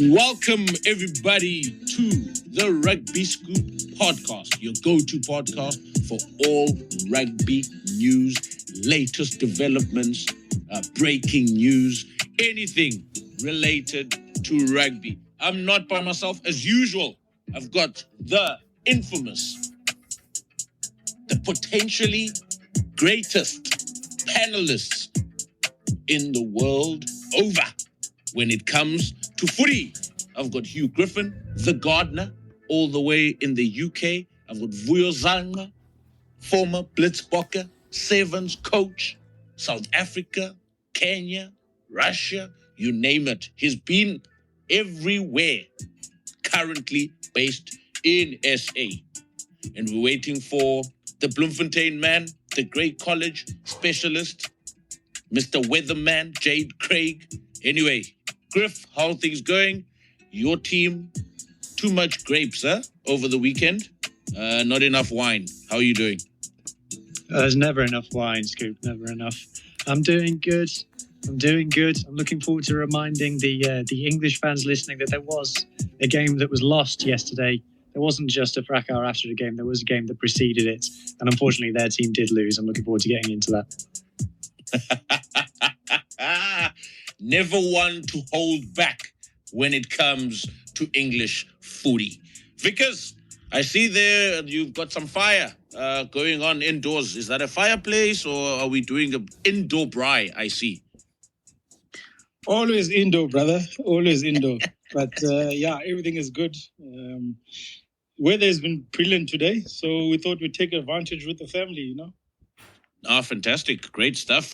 Welcome, everybody, to the Rugby Scoop podcast, your go-to podcast for all rugby news, latest developments, breaking news, anything related to rugby. I'm not by myself as usual. I've got the infamous, the potentially greatest panelists in the world over when it comes to footy. I've got Hugh Griffin, the gardener, all the way in the UK. I've got Vuyo Zanga, former Blitzbokker, Sevens coach, South Africa, Kenya, Russia, you name it. He's been everywhere, currently based in SA. And we're waiting for the Bloemfontein man, the great college specialist, Mr. Weatherman, Jade Craig. Anyway, Griff, how are things going? Your team, too much grapes, over the weekend? Not enough wine. How are you doing? There's never enough wine, Scoop, never enough. I'm doing good. I'm looking forward to reminding the English fans listening that there was a game that was lost yesterday. There wasn't just a fracas after the game. There was a game that preceded it. And unfortunately, their team did lose. I'm looking forward to getting into that. Never one to hold back when it comes to English footy. Vickers, I see there you've got some fire going on indoors. Is that a fireplace or are we doing an indoor braai? I see. Always indoor, brother. Always indoor. But everything is good. Weather has been brilliant today, so we thought we'd take advantage with the family, you know. Fantastic. Great stuff.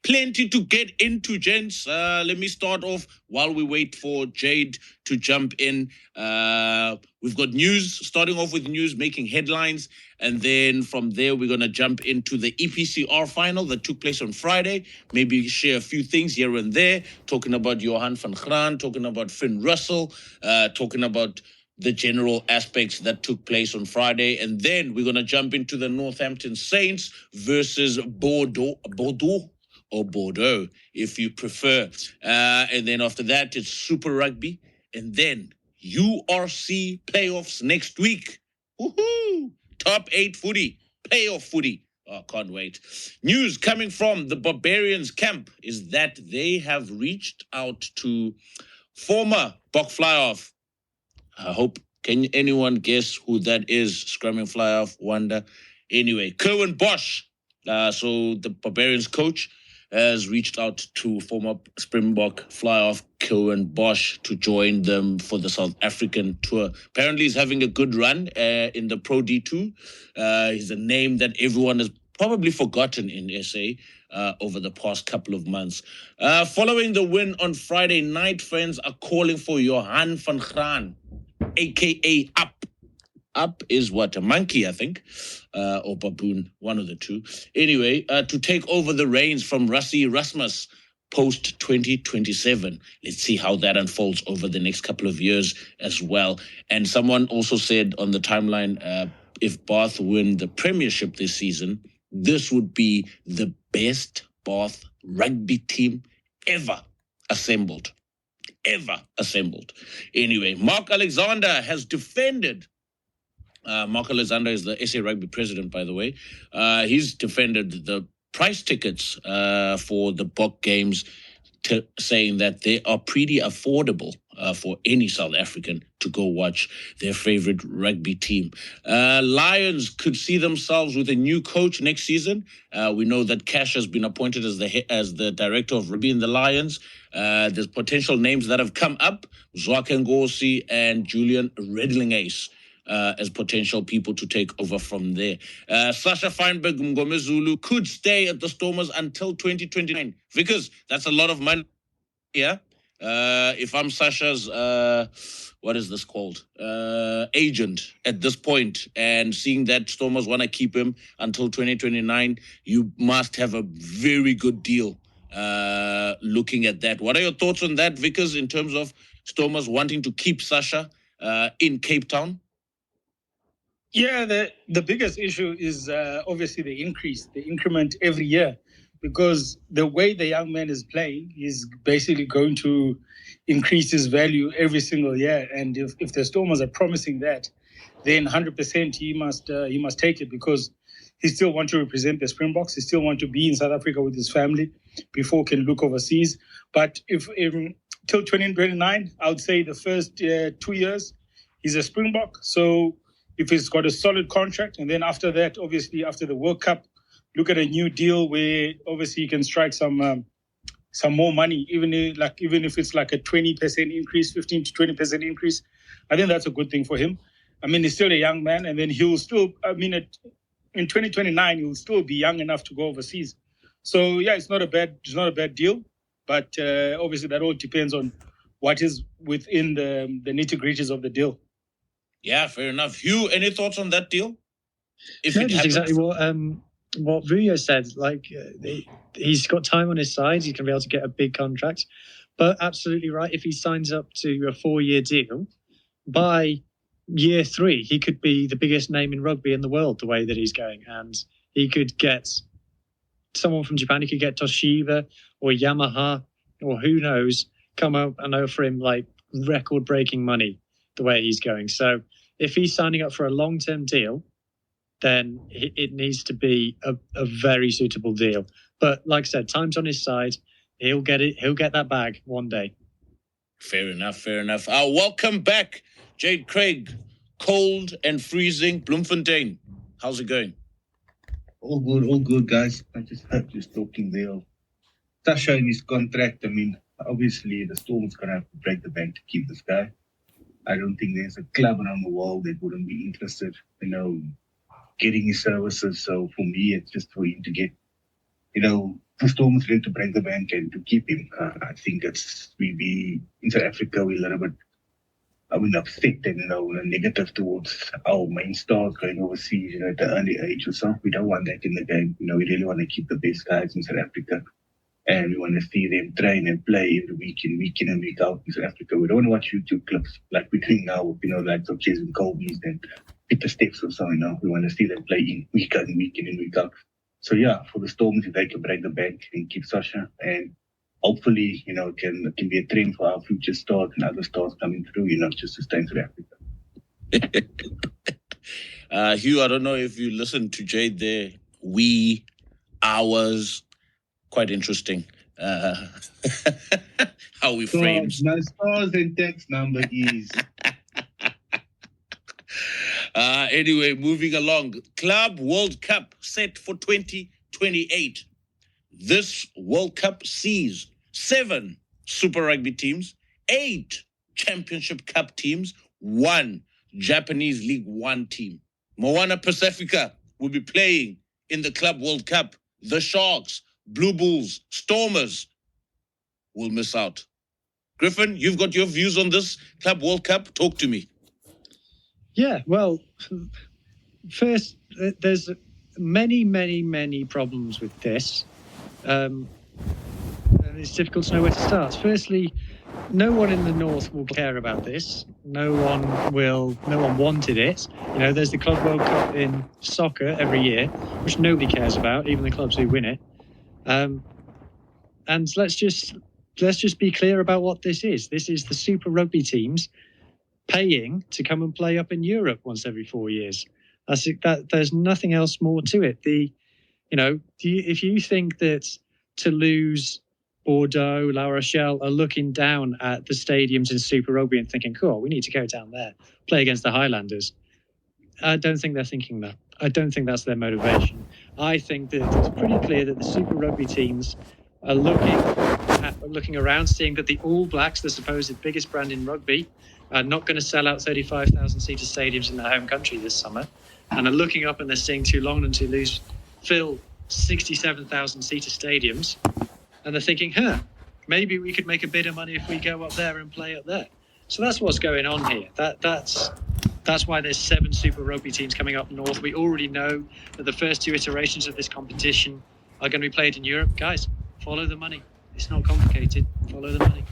Plenty to get into, gents. Let me start off while we wait for Jade to jump in. We've got news, starting off with news, making headlines. And then from there, we're going to jump into the EPCR final that took place on Friday. Maybe share a few things here and there, talking about Johan van Graan, talking about Finn Russell, talking about the general aspects that took place on Friday. And then we're going to jump into the Northampton Saints versus Bordeaux, if you prefer. And then after that, it's Super Rugby. And then URC playoffs next week. Woohoo! Top 8 footy, playoff footy. Oh, can't wait. News coming from the Barbarians camp is that they have reached out to former Bok Fly-Off. I hope, can anyone guess who that is? Scrumming Fly-Off, wonder. Anyway, Kerwin Bosch, so the Barbarians coach, has reached out to former Springbok Fly-Off Kerwin Bosch to join them for the South African tour. Apparently, he's having a good run in the Pro D2. He's a name that everyone has probably forgotten in SA over the past couple of months. Following the win on Friday night, fans are calling for Johan van Graan, a.k.a. Up. Up is what, a monkey, I think, or baboon, one of the two. Anyway, to take over the reins from Rassie Erasmus post-2027. Let's see how that unfolds over the next couple of years as well. And someone also said on the timeline, if Bath win the Premiership this season, this would be the best Bath rugby team ever assembled. Anyway, Mark Alexander has defended. Mark Alexander is the SA Rugby president, by the way. He's defended the price tickets for the Bok games, saying that they are pretty affordable for any South African to go watch their favorite rugby team. Lions could see themselves with a new coach next season. We know that Cash has been appointed as the director of rugby in the Lions. There's potential names that have come up, Zwaka Ngosi and Julian Redlingace, as potential people to take over from there. Sacha Feinberg Mngomezulu could stay at the Stormers until 2029. Because that's a lot of money. Yeah. If I'm Sacha's, what is this called? Agent at this point, and seeing that Stormers want to keep him until 2029, you must have a very good deal looking at that. What are your thoughts on that, Vickers, in terms of Stormers wanting to keep Sacha in Cape Town? Yeah, the biggest issue is obviously the increment every year. because the way the young man is playing, he's basically going to increase his value every single year. And if the Stormers are promising that, then 100% he must take it, because he still wants to represent the Springboks. He still wants to be in South Africa with his family before he can look overseas. But if till 2029, I would say the first 2 years, he's a Springbok. So if he's got a solid contract, and then after that, obviously after the World Cup, look at a new deal where obviously he can strike some more money, even if it's like a 20% increase, 15 to 20% increase. I think that's a good thing for him. I mean, he's still a young man, and then he'll still, in 2029, he'll still be young enough to go overseas. So yeah, it's not a bad deal, but obviously that all depends on what is within the nitty-gritties of the deal. Yeah, fair enough. Hugh, any thoughts on that deal? That's exactly what Vuyo said. Like, he's got time on his side. He's going to be able to get a big contract. But absolutely right, if he signs up to a 4-year deal, by year 3, he could be the biggest name in rugby in the world, the way that he's going. And he could get someone from Japan. He could get Toshiba or Yamaha or who knows, come up and offer him like record-breaking money the way he's going. So if he's signing up for a long-term deal, then it needs to be a very suitable deal. But like I said, time's on his side. He'll get it. He'll get that bag one day. Fair enough. Welcome back, Jade Craig. Cold and freezing Bloemfontein. How's it going? All good, guys. I just talking there. Sacha in his contract, I mean, obviously the Storm's going to have to break the bank to keep this guy. I don't think there's a club around the world that wouldn't be interested, getting his services. So for me, it's just for him to get, the Storm's ready to break the bank and to keep him. I think we in South Africa, we're a little bit, upset and negative towards our main stars going overseas, at the early age or so. We don't want that in the game. We really want to keep the best guys in South Africa. And we want to see them train and play every week in and week out in South Africa. We don't want to watch YouTube clips like we're doing now, like some Jason Colby's and Peter Steps or so, We want to see them play in week in and week out. So yeah, for the Storms, if they can break the bank and keep Sacha, and hopefully, it can be a trend for our future stars and other stars coming through, just to stay in South Africa. Hugh, I don't know if you listened to Jade there. We, ours, quite interesting. How we framed. My stars and text number is. Anyway, moving along. Club World Cup set for 2028. This World Cup sees 7 Super Rugby teams, 8 Championship Cup teams, 1 Japanese League 1 team. Moana Pacifica will be playing in the Club World Cup. The Sharks, Blue Bulls, Stormers will miss out. Griffin, you've got your views on this Club World Cup. Talk to me. Yeah, well, first, there's many problems with this. And it's difficult to know where to start. Firstly, no one in the North will care about this. No one wanted it. There's the Club World Cup in soccer every year, which nobody cares about, even the clubs who win it. And let's just be clear about what this is. This is the Super Rugby teams paying to come and play up in Europe once every 4 years. There's nothing else more to it. If you think that Toulouse, Bordeaux, La Rochelle are looking down at the stadiums in Super Rugby and thinking, cool, we need to go down there, play against the Highlanders, I don't think they're thinking that. I don't think that's their motivation. I think that it's pretty clear that the Super Rugby teams are looking around, seeing that the All Blacks, the supposed biggest brand in rugby, are not going to sell out 35,000-seater stadiums in their home country this summer, and are looking up and they're seeing Toulon and Toulouse fill 67,000-seater stadiums, and they're thinking, maybe we could make a bit of money if we go up there and play up there. So that's what's going on here. That's why there's 7 Super Rugby teams coming up north. We already know that the first 2 iterations of this competition are going to be played in Europe. Guys, follow the money. It's not complicated. Follow the money.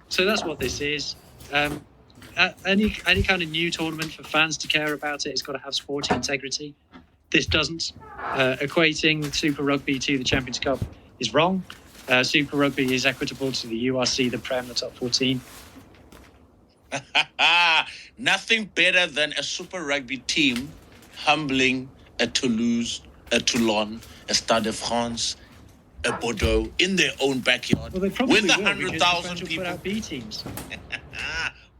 So that's what this is. Any kind of new tournament for fans to care about it's got to have sporting integrity. this doesn't. Equating Super Rugby to the Champions Cup is wrong. Super Rugby is equitable to the URC, the Prem, the top 14. Nothing better than a Super Rugby team humbling a Toulouse, a Toulon, a Stade de France, a Bordeaux in their own backyard Well, they probably with will, 100,000 because people. put out B teams.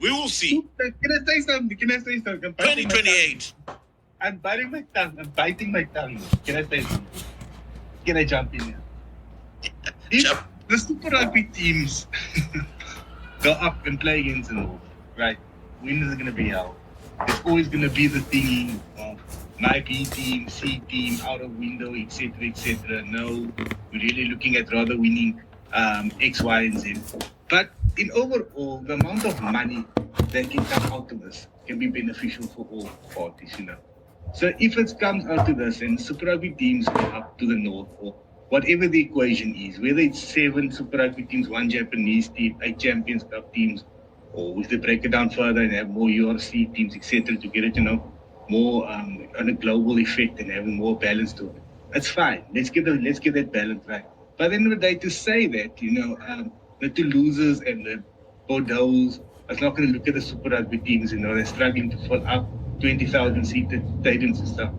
We will see. Can I say something? 2028. I'm biting my tongue. Can I say something? Can I jump in here? If Jump. the Super Rugby teams go up and play against the North, right? Winners are going to be out. There's always going to be the thingy of my B team, C team, out of window, etc., etc. No, we're really looking at rather winning X, Y, and Z. But in overall, the amount of money that can come out of this can be beneficial for all parties, you know. So if it comes out to this and Super Rugby teams go up to the North, or whatever the equation is, whether it's 7 Super Rugby teams, 1 Japanese team, 8 Champions Cup teams, or if they break it down further and have more URC teams, etc., to get it, you know, more on a global effect and having more balance to it. That's fine. Let's get that balance right. But at the end of the day, to say that, you know, the Toulouses and the Bordeaux are not going to look at the Super Rugby teams, you know, they're struggling to fill up 20,000 seated stadiums and stuff.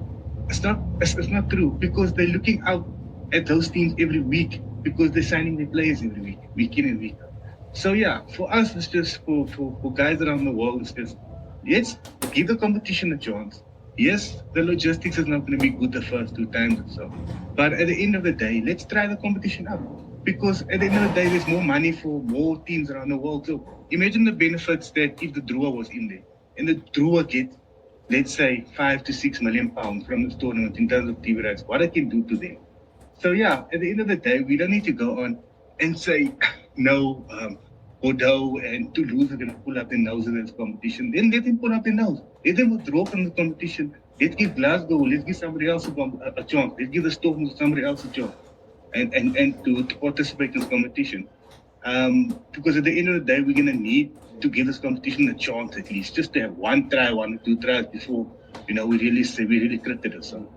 It's not true, because they're looking out at those teams every week, because they're signing their players every week, week in and week out. So yeah, for us, it's just for guys around the world, it's just, let's give the competition a chance. Yes, the logistics is not going to be good the first 2 times or so, but at the end of the day, let's try the competition out, because at the end of the day, there's more money for more teams around the world. So imagine the benefits that if the drawer was in there, and the drawer get, let's say, 5 to 6 million pounds from this tournament in terms of TV rights, what it can do to them. So yeah, at the end of the day, we don't need to go on and say, no, Bordeaux and Toulouse are going to pull up their nose in this competition. Then let them pull up their nose. Let them withdraw from the competition. Let's give Glasgow, let's give somebody else a chance. Let's give the Storm somebody else a chance and to participate in this competition. Because at the end of the day, we're going to need to give this competition a chance at least, just to have 1 or 2 tries before, you know, we really credit ourselves.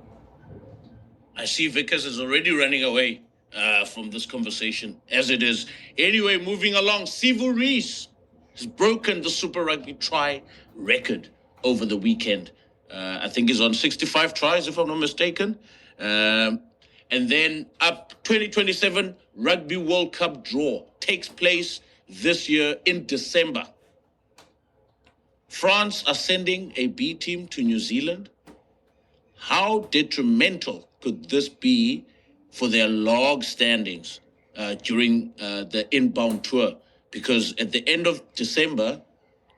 I see Vickers is already running away from this conversation, as it is. Anyway, moving along, Sivu Rees has broken the Super Rugby try record over the weekend. I think he's on 65 tries, if I'm not mistaken. And then up 2027 Rugby World Cup draw takes place this year in December. France are sending a B team to New Zealand. How detrimental could this be for their log standings during the inbound tour? Because at the end of December,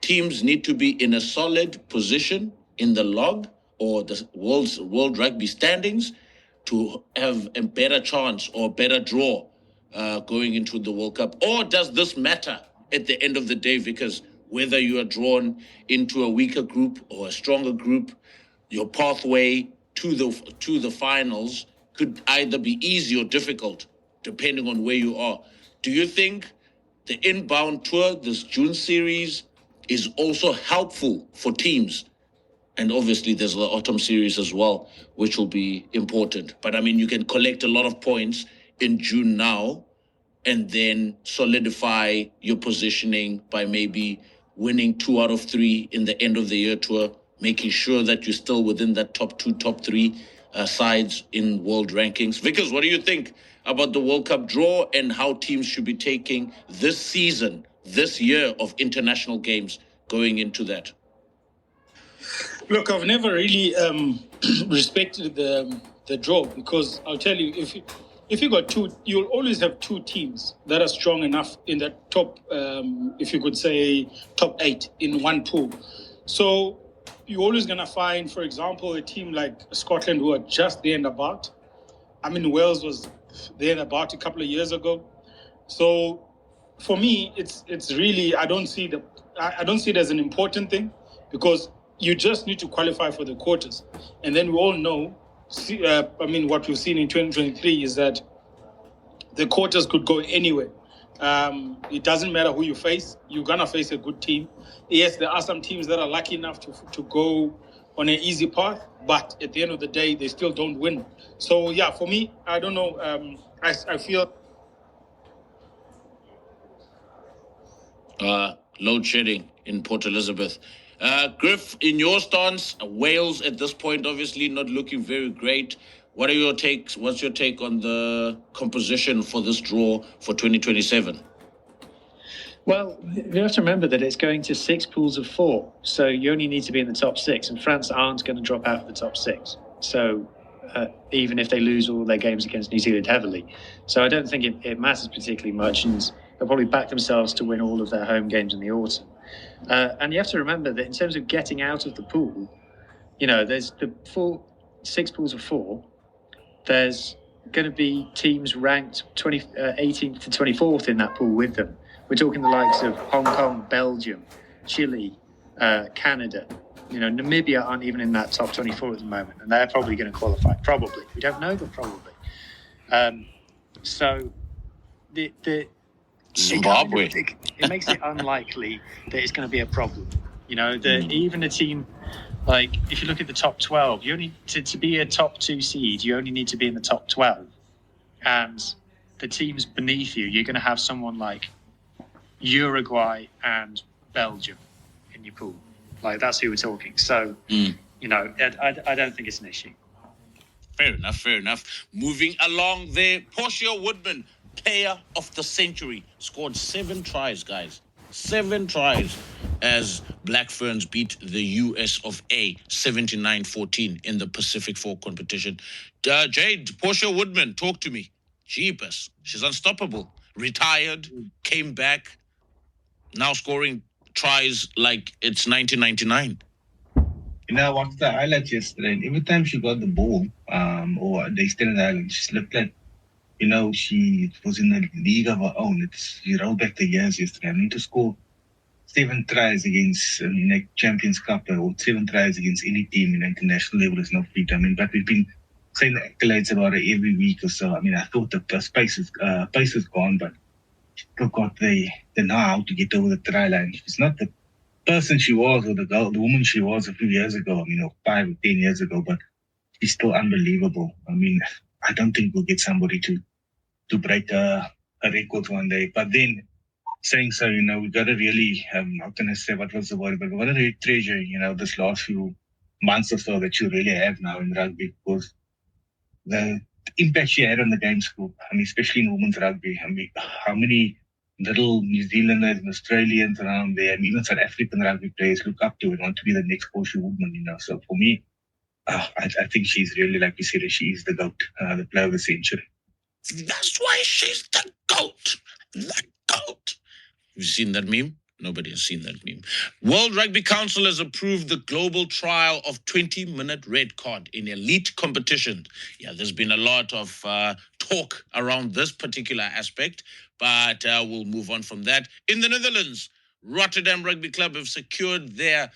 teams need to be in a solid position in the log or the World Rugby standings to have a better chance or better draw going into the World Cup. Or does this matter at the end of the day? Because whether you are drawn into a weaker group or a stronger group, your pathway to the finals could either be easy or difficult, depending on where you are. Do you think the inbound tour, this June series, is also helpful for teams? And obviously there's the autumn series as well, which will be important. But I mean, you can collect a lot of points in June now and then solidify your positioning by maybe winning 2 out of 3 in the end of the year tour, making sure that you're still within that top 2, top 3 sides in world rankings. Vickers, what do you think about the World Cup draw and how teams should be taking this season, this year of international games going into that? Look, I've never really respected the draw, because I'll tell you, if you got 2, you'll always have 2 teams that are strong enough in that top, if you could say, top 8 in one pool. So you're always going to find, for example, a team like Scotland who are just there and about. I mean, Wales was there and about a couple of years ago. So for me, it's really, I don't see it as an important thing, because you just need to qualify for the quarters. And then we all know, what we've seen in 2023 is that the quarters could go anywhere. It doesn't matter who you face. You're going to face a good team. Yes, there are some teams that are lucky enough to go on an easy path, but at the end of the day, they still don't win. So yeah, for me, I don't know. I feel load shedding in Port Elizabeth. Griff, in your stance, Wales at this point obviously not looking very great. What are your takes? What's your take on the composition for this draw for 2027? Well, you have to remember that it's going to 6 pools of 4, so you only need to be in the top 6, and France aren't going to drop out of the top 6. So even if they lose all their games against New Zealand heavily. So I don't think it matters particularly much, and they'll probably back themselves to win all of their home games in the autumn. And you have to remember that in terms of getting out of the pool, there's the 6 pools of 4. There's going to be teams ranked 18th to 24th in that pool with them. We're talking the likes of Hong Kong, Belgium, Chile, Canada. Namibia aren't even in that top 24 at the moment, and they're probably going to qualify. Probably. We don't know, but probably. So the Zimbabwe. It makes it unlikely that it's going to be a problem. Even a team like, if you look at the top 12, you only to be a top 2 seed, you only need to be in the top 12. And the teams beneath you, you're going to have someone like Uruguay and Belgium in your pool. Like, that's who we're talking. So, I don't think it's an issue. Fair enough. Moving along there, Portia Woodman, player of the century, scored 7 tries, guys. 7 tries as Black Ferns beat the US of A 79-14 in the Pacific 4 competition. Jade, Portia Woodman, talk to me. Jeepers, she's unstoppable. Retired, came back, now scoring tries like it's 1999. I watched the highlights yesterday, and every time she got the ball, or they extended the highlights, she looked like, she was in a league of her own. She rolled back the years yesterday. To score 7 tries against in Champions Cup, or 7 tries against any team in international level is no feat. But we've been saying the accolades about her every week or so. I thought the pace is gone, but she still got the know-how to get over the try line. She's not the person she was, or the woman she was a few years ago, 5 or 10 years ago, but she's still unbelievable. I don't think we'll get somebody to break a record one day. But then, saying so, we got to really, how can I say, what was the word? But we got to really treasure, this last few months or so that you really have now in rugby, because the impact she had on the game scope, especially in women's rugby. How many little New Zealanders and Australians around there, and even South African rugby players look up to her and want to be the next Portia Woodman, So for me, I think she's really, like we said, she is the GOAT, the player of the century. That's why she's the GOAT. The GOAT. Have you seen that meme? Nobody has seen that meme. World Rugby Council has approved the global trial of 20-minute red card in elite competition. Yeah, there's been a lot of talk around this particular aspect, but we'll move on from that. In the Netherlands, Rotterdam Rugby Club have secured their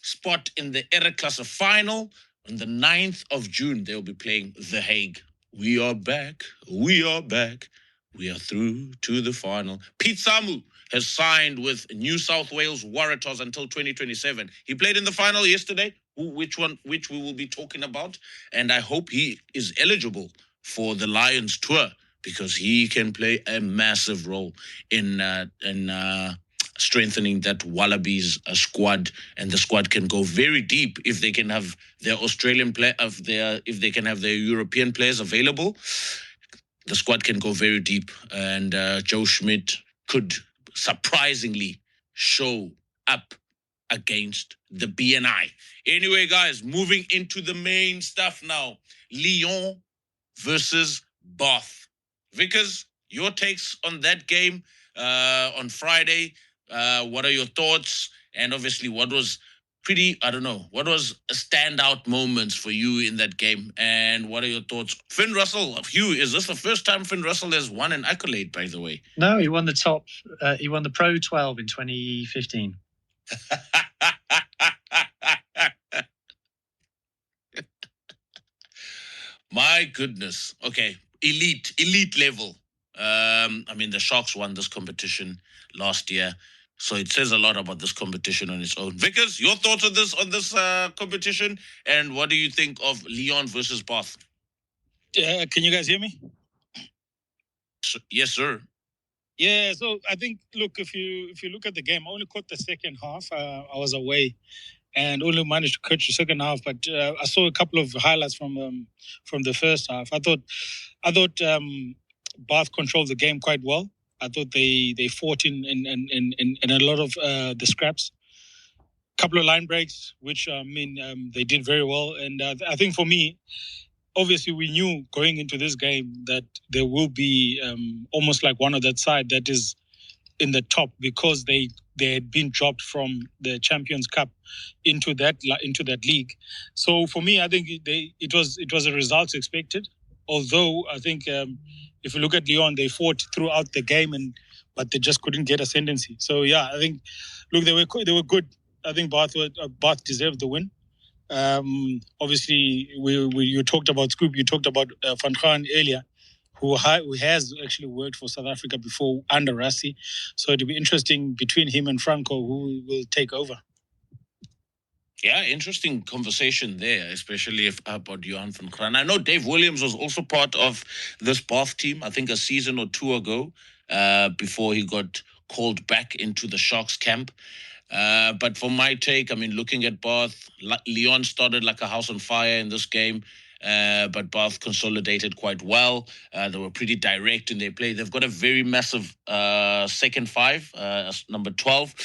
spot in the Ereklasse final. On the 9th of June, they'll be playing The Hague. We are back. We are back. We are through to the final. Pete Samu has signed with New South Wales Waratahs until 2027. He played in the final yesterday, which we will be talking about. And I hope he is eligible for the Lions tour, because he can play a massive role in strengthening that Wallabies squad, and the squad can go very deep if they can have their Australian if they can have their European players available. The squad can go very deep, and Joe Schmidt could surprisingly show up against the BNI. Anyway, guys, moving into the main stuff now. Lyon versus Bath. Vickers, your takes on that game on Friday. What are your thoughts? And obviously, what was what was a standout moments for you in that game? And what are your thoughts? Finn Russell, Hugh, is this the first time Finn Russell has won an accolade, by the way? No, he won he won the Pro 12 in 2015. My goodness. Okay, elite level. The Sharks won this competition last year. So it says a lot about this competition on its own. Vickers, your thoughts on this competition, and what do you think of Lyon versus Bath? Can you guys hear me? Yes, sir. Yeah, so I think, look, if you look at the game, I only caught the second half. I was away and only managed to catch the second half, but I saw a couple of highlights from the first half. I thought Bath controlled the game quite well. I thought they fought in a lot of the scraps. Couple of line breaks, which they did very well. And I think for me, obviously, we knew going into this game that there will be almost like one of that side that is in the top, because they had been dropped from the Champions Cup into that league. So for me, I think it was a result expected. Although I think if you look at Lyon, they fought throughout the game, but they just couldn't get ascendancy. So yeah, I think they were good. I think Bath deserved the win. Obviously, you talked about Scoop. You talked about Van Gaal earlier, who has actually worked for South Africa before under Rassie. So it'll be interesting between him and Franco who will take over. Yeah, interesting conversation there, especially about Johan van Gaal. I know Dave Williams was also part of this Bath team, I think a season or two ago, before he got called back into the Sharks camp. But for my take, I mean, looking at Bath, Lyon started like a house on fire in this game, but Bath consolidated quite well. They were pretty direct in their play. They've got a very massive second five, number 12,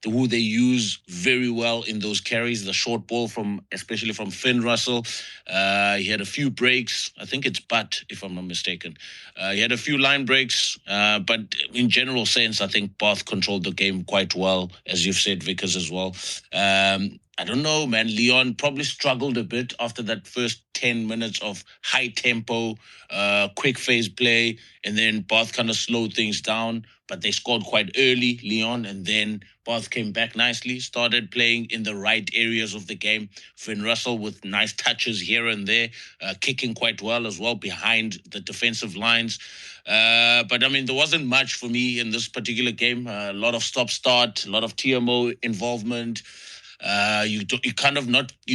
who they use very well in those carries, the short ball especially from Finn Russell. He had a few breaks. I think it's Butt, if I'm not mistaken. He had a few line breaks, but in general sense, I think Bath controlled the game quite well, as you've said, Vickers, as well. I don't know, man. Lyon probably struggled a bit after that first 10 minutes of high tempo, quick phase play, and then Bath kind of slowed things down, but they scored quite early, Lyon, and then Bath came back nicely, started playing in the right areas of the game. Finn Russell with nice touches here and there, kicking quite well as well behind the defensive lines. But I mean, there wasn't much for me in this particular game. A lot of stop-start, a lot of TMO involvement. You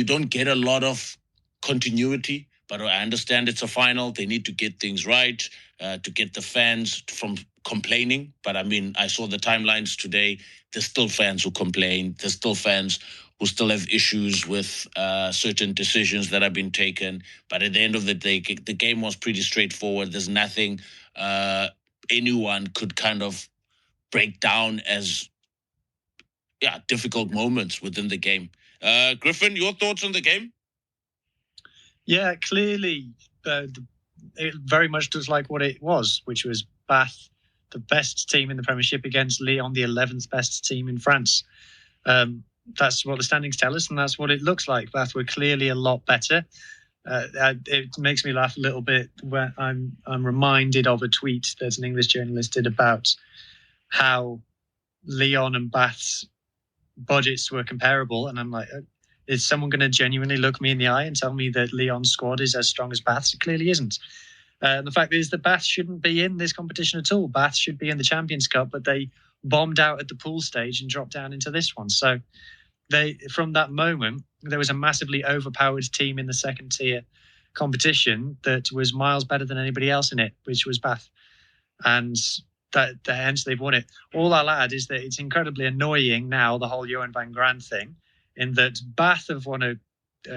don't get a lot of continuity, but I understand it's a final. They need to get things right to get the fans from complaining. But I mean, I saw the timelines today. There's still fans who complain. There's still fans who still have issues with certain decisions that have been taken. But at the end of the day, the game was pretty straightforward. There's nothing anyone could kind of break down as difficult moments within the game. Griffin, your thoughts on the game? Yeah, clearly, it very much does like what it was, which was Bath, the best team in the Premiership, against Lyon, the 11th best team in France. That's what the standings tell us, and that's what it looks like. Bath were clearly a lot better. It makes me laugh a little bit when I'm reminded of a tweet that an English journalist did about how Lyon and Bath's budgets were comparable, and I'm like, is someone going to genuinely look me in the eye and tell me that Lyon's squad is as strong as Bath's? It clearly isn't. The fact is that Bath shouldn't be in this competition at all. Bath should be in the Champions Cup, but they bombed out at the pool stage and dropped down into this one. So from that moment, there was a massively overpowered team in the second tier competition that was miles better than anybody else in it, which was Bath. And hence they've won it. All I'll add is that it's incredibly annoying now, the whole Johan van Graan thing, in that Bath have won a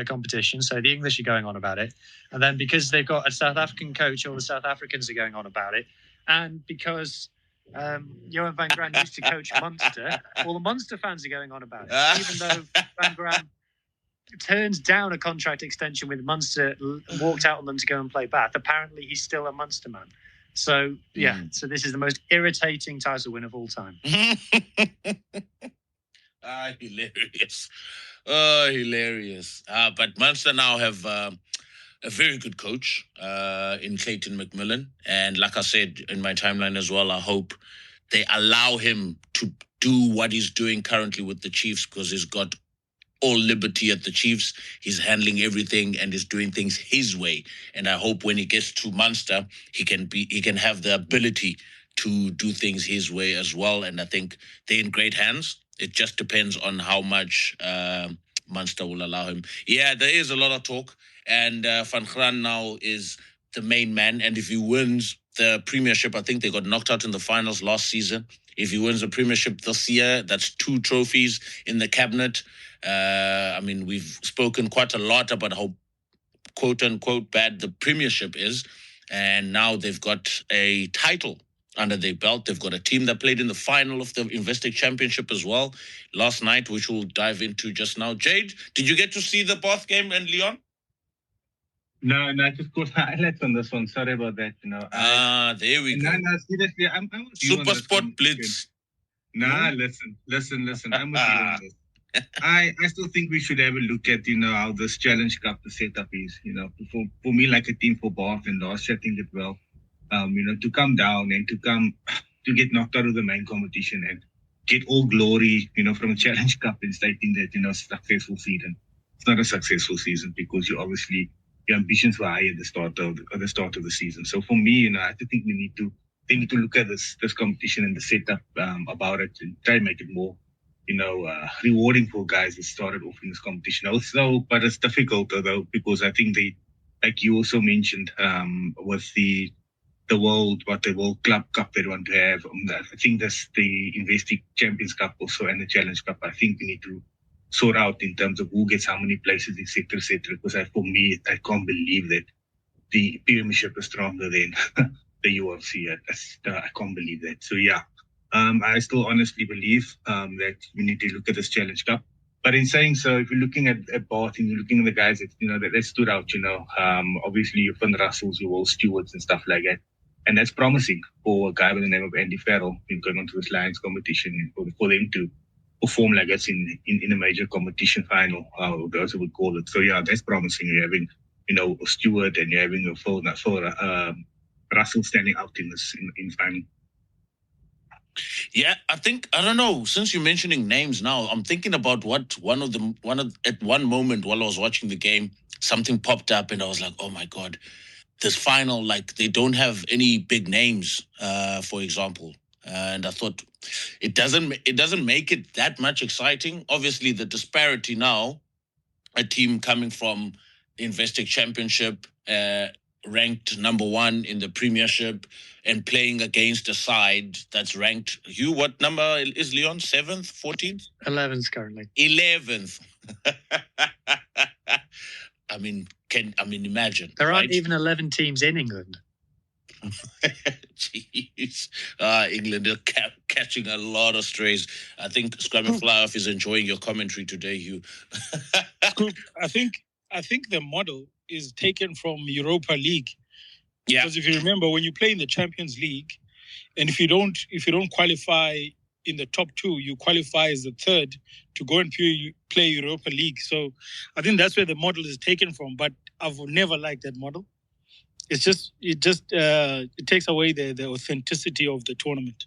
competition, so the English are going on about it. And then because they've got a South African coach, all the South Africans are going on about it. And because Johan van Graan used to coach Munster, all the Munster fans are going on about it. Even though Van Graan turned down a contract extension with Munster, walked out on them to go and play Bath, apparently he's still a Munster man. So, so this is the most irritating title win of all time. Hilarious. Oh, hilarious. But Munster now have a very good coach in Clayton McMillan. And like I said in my timeline as well, I hope they allow him to do what he's doing currently with the Chiefs, because he's got all liberty at the Chiefs. He's handling everything and is doing things his way. And I hope when he gets to Munster, he can have the ability to do things his way as well. And I think they're in great hands. It just depends on how much Munster will allow him. Yeah, there is a lot of talk. And Van Graan now is the main man. And if he wins the Premiership, I think they got knocked out in the finals last season. If he wins the Premiership this year, that's 2 trophies in the cabinet. I mean, we've spoken quite a lot about how quote-unquote bad the Premiership is. And now they've got a title under their belt. They've got a team that played in the final of the Investec Championship as well last night, which we'll dive into just now. Jade, did you get to see the Bath game and Leon? No, I just got highlights on this one. Sorry about that. There we go. No, seriously, I'm with you on Super this Sport one. Blitz. Listen. I'm with you on this. I still think we should have a look at, how this Challenge Cup, the setup is, for me, like a team for Bath and last year, I think it well, to come down and to get knocked out of the main competition and get all glory, from a Challenge Cup and stating that, it's a successful season. It's not a successful season because your ambitions were high at the start of the season. So for me, I think they need to look at this competition and the setup about it and try to make it more, rewarding for guys that started off in this competition. Also, but it's difficult though because I think like you also mentioned, with the World Club Cup they want to have. I think that's the Investec Champions Cup also and the Challenge Cup. I think we need to sort out in terms of who gets how many places, etc., etc. Because for me, I can't believe that the Premiership is stronger than the URC. I can't believe that. So yeah, I still honestly believe that we need to look at this Challenge Cup. But in saying so, if you're looking at Bath and you're looking at the guys that stood out, obviously your Van Russells, your Will Stewarts and stuff like that. And that's promising for a guy by the name of Andy Farrell going on to this Lions competition for them to perform like us in a major competition final, those would call it. So yeah, that's promising. You're having, a Stewart and you're having a Phil Russell standing out in final. Yeah, I don't know. Since you're mentioning names now, I'm thinking about at one moment while I was watching the game, something popped up and I was like, oh my God, this final, like they don't have any big names, for example. And I thought it doesn't make it that much exciting. Obviously, the disparity now, a team coming from the Investec Championship, ranked number 1 in the Premiership, and playing against a side that's ranked. What number is Leon? 7th, 14th? 11th currently. 11th. I mean, imagine. There aren't even 11 teams in England. Jeez, England are catching a lot of strays. I think Scrumming Fly-Off is enjoying your commentary today, Hugh. Scoop, I think the model is taken from Europa League. Yeah. Because if you remember, when you play in the Champions League, and if you don't qualify in the top 2, you qualify as the third to go and play Europa League. So I think that's where the model is taken from. But I've never liked that model. It takes away the authenticity of the tournament.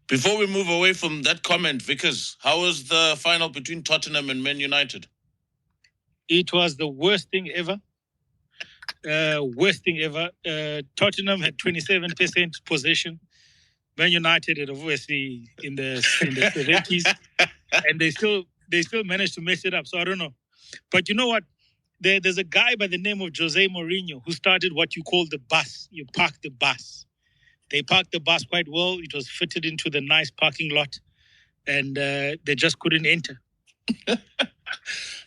Before we move away from that comment, Vickers, how was the final between Tottenham and Man United? It was the worst thing ever. Tottenham had 27% possession. Man United had obviously in the 70s, and they still managed to mess it up. So I don't know, but you know what? There's a guy by the name of Jose Mourinho who started what you call the bus. You park the bus. They parked the bus quite well. It was fitted into the nice parking lot, and they just couldn't enter.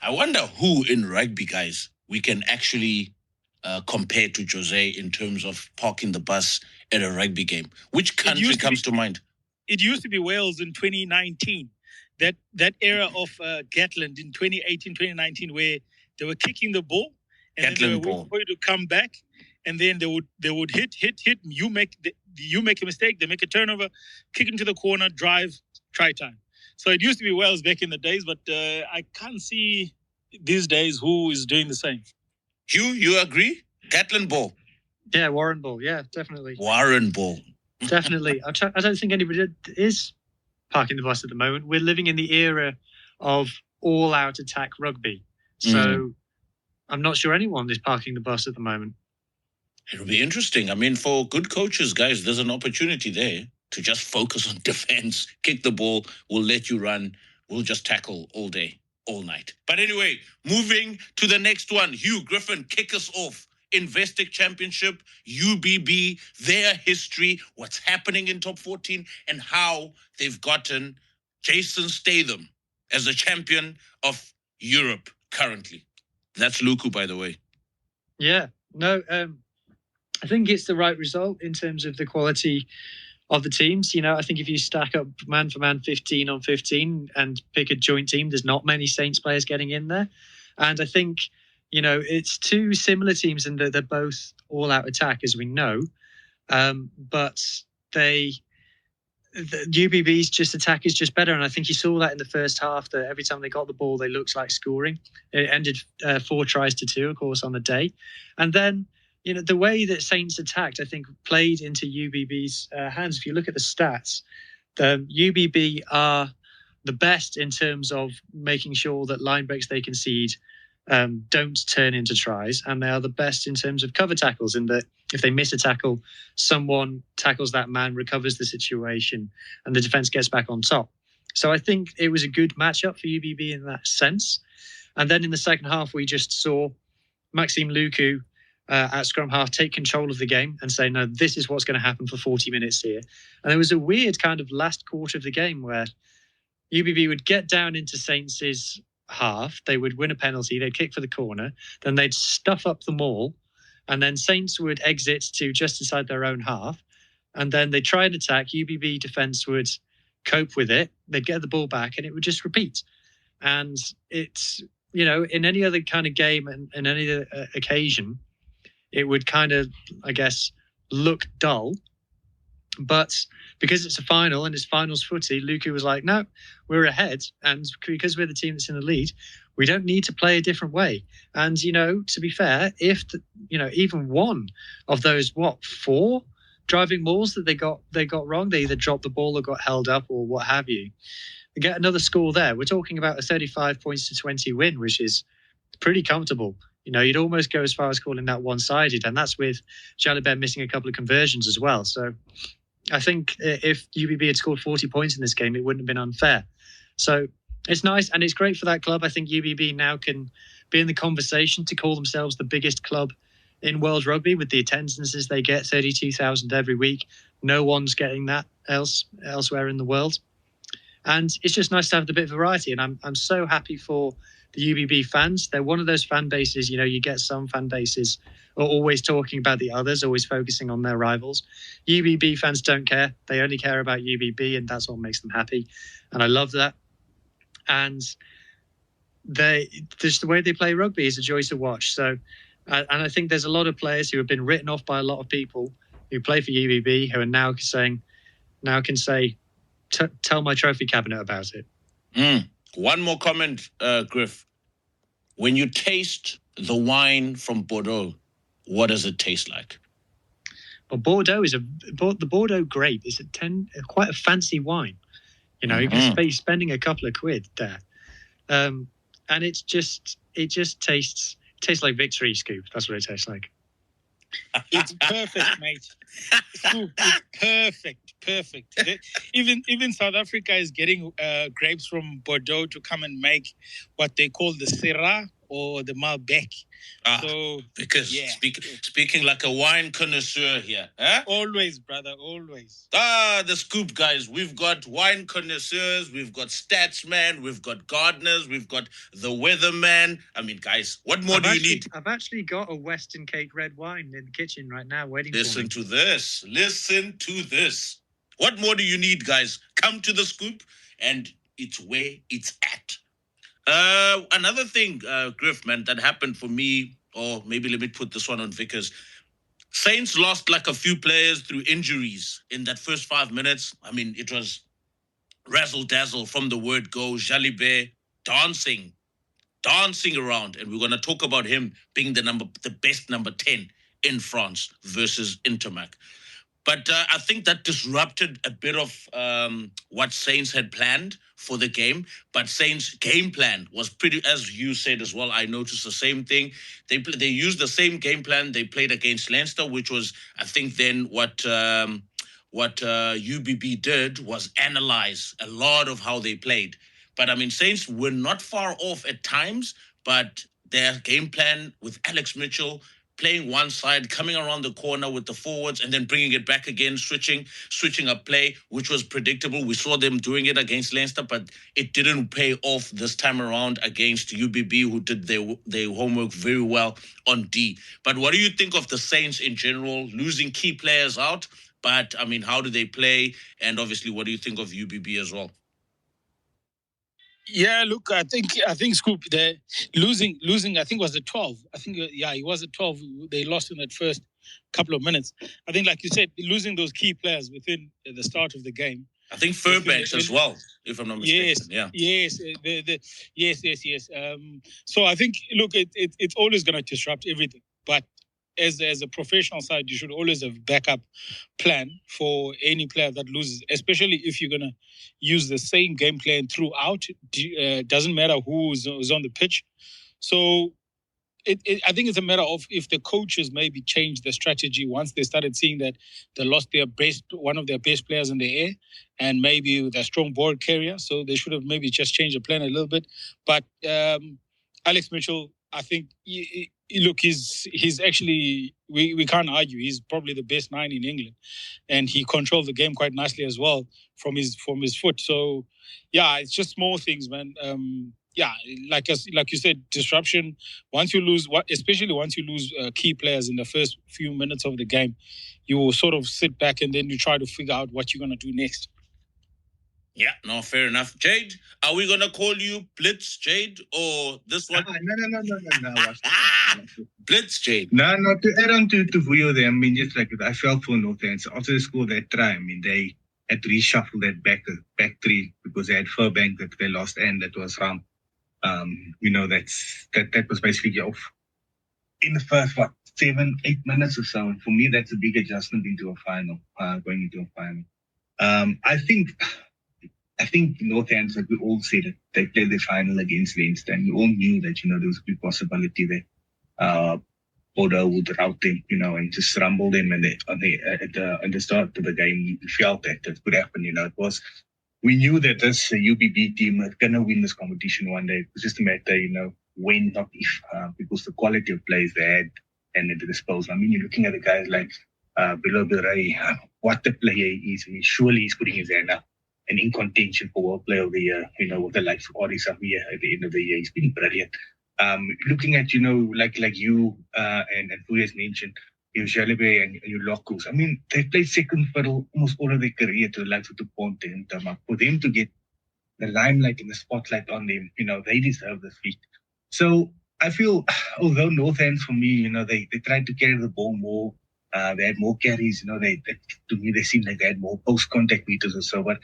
I wonder who in rugby, guys, we can actually compare to Jose in terms of parking the bus at a rugby game. Which country comes to mind? It used to be Wales in 2019. That era of Gatland in 2018, 2019, where they were kicking the ball and then they were waiting for you to come back, and then they would hit. You make a mistake, they make a turnover, kick into the corner, drive, try time. So it used to be Wales back in the days, but I can't see these days who is doing the same. Hugh, you agree? Gatland ball. Yeah, Warren ball. Yeah, definitely. Warren ball. Definitely. I don't think anybody is parking the bus at the moment. We're living in the era of all-out attack rugby. So I'm not sure anyone is parking the bus at the moment. It'll be interesting. I mean, for good coaches, guys, there's an opportunity there to just focus on defense, kick the ball, we'll let you run, we'll just tackle all day, all night. But anyway, moving to the next one. Hugh Griffin, kick us off. Investec Championship, UBB, their history, what's happening in top 14, and how they've gotten Jason Statham as a champion of Europe currently. That's Luku, by the way. Yeah, no, I think it's the right result in terms of the quality of the teams. You know, I think if you stack up man for man 15 on 15 and pick a joint team, there's not many Saints players getting in there. And I think, you know, it's two similar teams in that they're both all-out attack, as we know. But the UBB's attack is just better. And I think you saw that in the first half, that every time they got the ball, they looked like scoring. It ended 4 tries to 2, of course, on the day. And then, you know, the way that Saints attacked, I think, played into UBB's hands. If you look at the stats, the UBB are the best in terms of making sure that line breaks they concede don't turn into tries, and they are the best in terms of cover tackles, in that if they miss a tackle, someone tackles that man, recovers the situation, and the defense gets back on top. So I think it was a good matchup for UBB in that sense. And then in the second half, we just saw Maxime Luku at scrum half take control of the game and say, no, this is what's going to happen for 40 minutes here. And there was a weird kind of last quarter of the game where UBB would get down into Saints' half, they would win a penalty, they'd kick for the corner, then they'd stuff up the maul, and then Saints would exit to just inside their own half, and then they'd try and attack. UBB defence would cope with it, they'd get the ball back, and it would just repeat. And it's, you know, in any other kind of game and any other occasion, it would kind of, I guess, look dull. But because it's a final and it's finals footy, Luku was like, no, we're ahead. And because we're the team that's in the lead, we don't need to play a different way. And, you know, to be fair, if, even one of those, 4 driving mauls that they got wrong, they either dropped the ball or got held up or what have you, they get another score there. We're talking about a 35 points to 20 win, which is pretty comfortable. You know, you'd almost go as far as calling that one-sided, and that's with Jalibert missing a couple of conversions as well. So I think if UBB had scored 40 points in this game, it wouldn't have been unfair. So it's nice, and it's great for that club. I think UBB now can be in the conversation to call themselves the biggest club in world rugby with the attendances they get, 32,000 every week. No one's getting that elsewhere in the world. And it's just nice to have the bit of variety, and I'm so happy for the UBB fans. They're one of those fan bases, you know, you get some fan bases are always talking about the others, always focusing on their rivals. UBB fans don't care. They only care about UBB, and that's what makes them happy. And I love that. And just the way they play rugby is a joy to watch. So, and I think there's a lot of players who have been written off by a lot of people who play for UBB who are now can say, tell my trophy cabinet about it. One more comment, Griff. When you taste the wine from Bordeaux, what does it taste like? Well, Bordeaux the Bordeaux grape is quite a fancy wine. You know, you can be spending a couple of quid there, and it just tastes like victory, Scoop. That's what it tastes like. It's perfect, mate. Scoop, it's perfect. Even South Africa is getting grapes from Bordeaux to come and make what they call the Syrah or the Malbec. So because speaking like a wine connoisseur here, huh? Always, brother, always. The Scoop guys, we've got wine connoisseurs, we've got statsman, we've got gardeners, we've got the weatherman. I mean, guys, what more do you need? I've actually got a Western Cape red wine in the kitchen right now waiting for me. Listen to this. What more do you need, guys? Come to the Scoop, and it's where it's at. Another thing, Griff, man, that happened for me, or maybe let me put this one on Vickers. Saints lost like a few players through injuries in that first 5 minutes. I mean, it was razzle-dazzle from the word go. Jalibert dancing around, and we're going to talk about him being the best number 10 in France versus Intermac. But I think that disrupted a bit of what Saints had planned for the game. But Saints' game plan was pretty, as you said as well. I noticed the same thing. They used the same game plan they played against Leinster, which was, I think, then what UBB did was analyze a lot of how they played. But I mean, Saints were not far off at times, but their game plan with Alex Mitchell playing one side, coming around the corner with the forwards, and then bringing it back again, switching up play, which was predictable. We saw them doing it against Leinster, but it didn't pay off this time around against UBB, who did their homework very well on D. But what do you think of the Saints in general, losing key players out? But, I mean, how do they play? And obviously, what do you think of UBB as well? Yeah, look, I think Scoop, they losing. I think was at 12. I think it was at 12. They lost in that first couple of minutes. I think, like you said, losing those key players within the start of the game. I think Fairbanks as well, if I'm not mistaken. Yes. Yes. So I think, look, it's always going to disrupt everything. But as a professional side, you should always have a backup plan for any player that loses, especially if you're going to use the same game plan throughout. Doesn't matter who's on the pitch. So I think it's a matter of if the coaches maybe changed the strategy once they started seeing that they lost one of their best players in the air, and maybe with a strong ball carrier. So they should have maybe just changed the plan a little bit. But Alex Mitchell, I think, look, he's actually, we can't argue. He's probably the best 9 in England, and he controlled the game quite nicely as well from his foot. So, yeah, it's just small things, man. Like you said, disruption. Once you lose, especially once you lose key players in the first few minutes of the game, you will sort of sit back and then you try to figure out what you're going to do next. Yeah, no, fair enough. Jade, are we going to call you Blitz, Jade, or this one? No. Blitz, Jade. No, to add on to Vuyo there, I mean, just like I felt for North End. So after they scored that try, I mean, they had to reshuffle that back three because they had Furbank that they lost and that was Ram. That was basically off in the first, 7-8 minutes or so. And for me, that's a big adjustment into a final, going into a final. I think North End, like we all said it, they played the final against Leinster, and we all knew that, there was a big possibility that Bodo would rout them, and just rumble them. And at the start of the game, we felt that could happen. We knew that this UBB team is going to win this competition one day. It was just a matter, when, not if, because the quality of players they had and at the disposal. I mean, you're looking at the guys like Bilo Biray, what the player is. I mean, surely he's putting his hand up and in contention for World Player of the Year, with the likes of Ori Savia at the end of the year. He's been brilliant. Looking at, like you and Vuyo's mentioned, Jalebe and Locos. I mean, they played second fiddle almost all of their career to the likes of Ponte and Tama. For them to get the limelight and the spotlight on them, they deserve the feat. So I feel, although North End for me, they tried to carry the ball more. They had more carries, to me, they seemed like they had more post-contact meters or so. But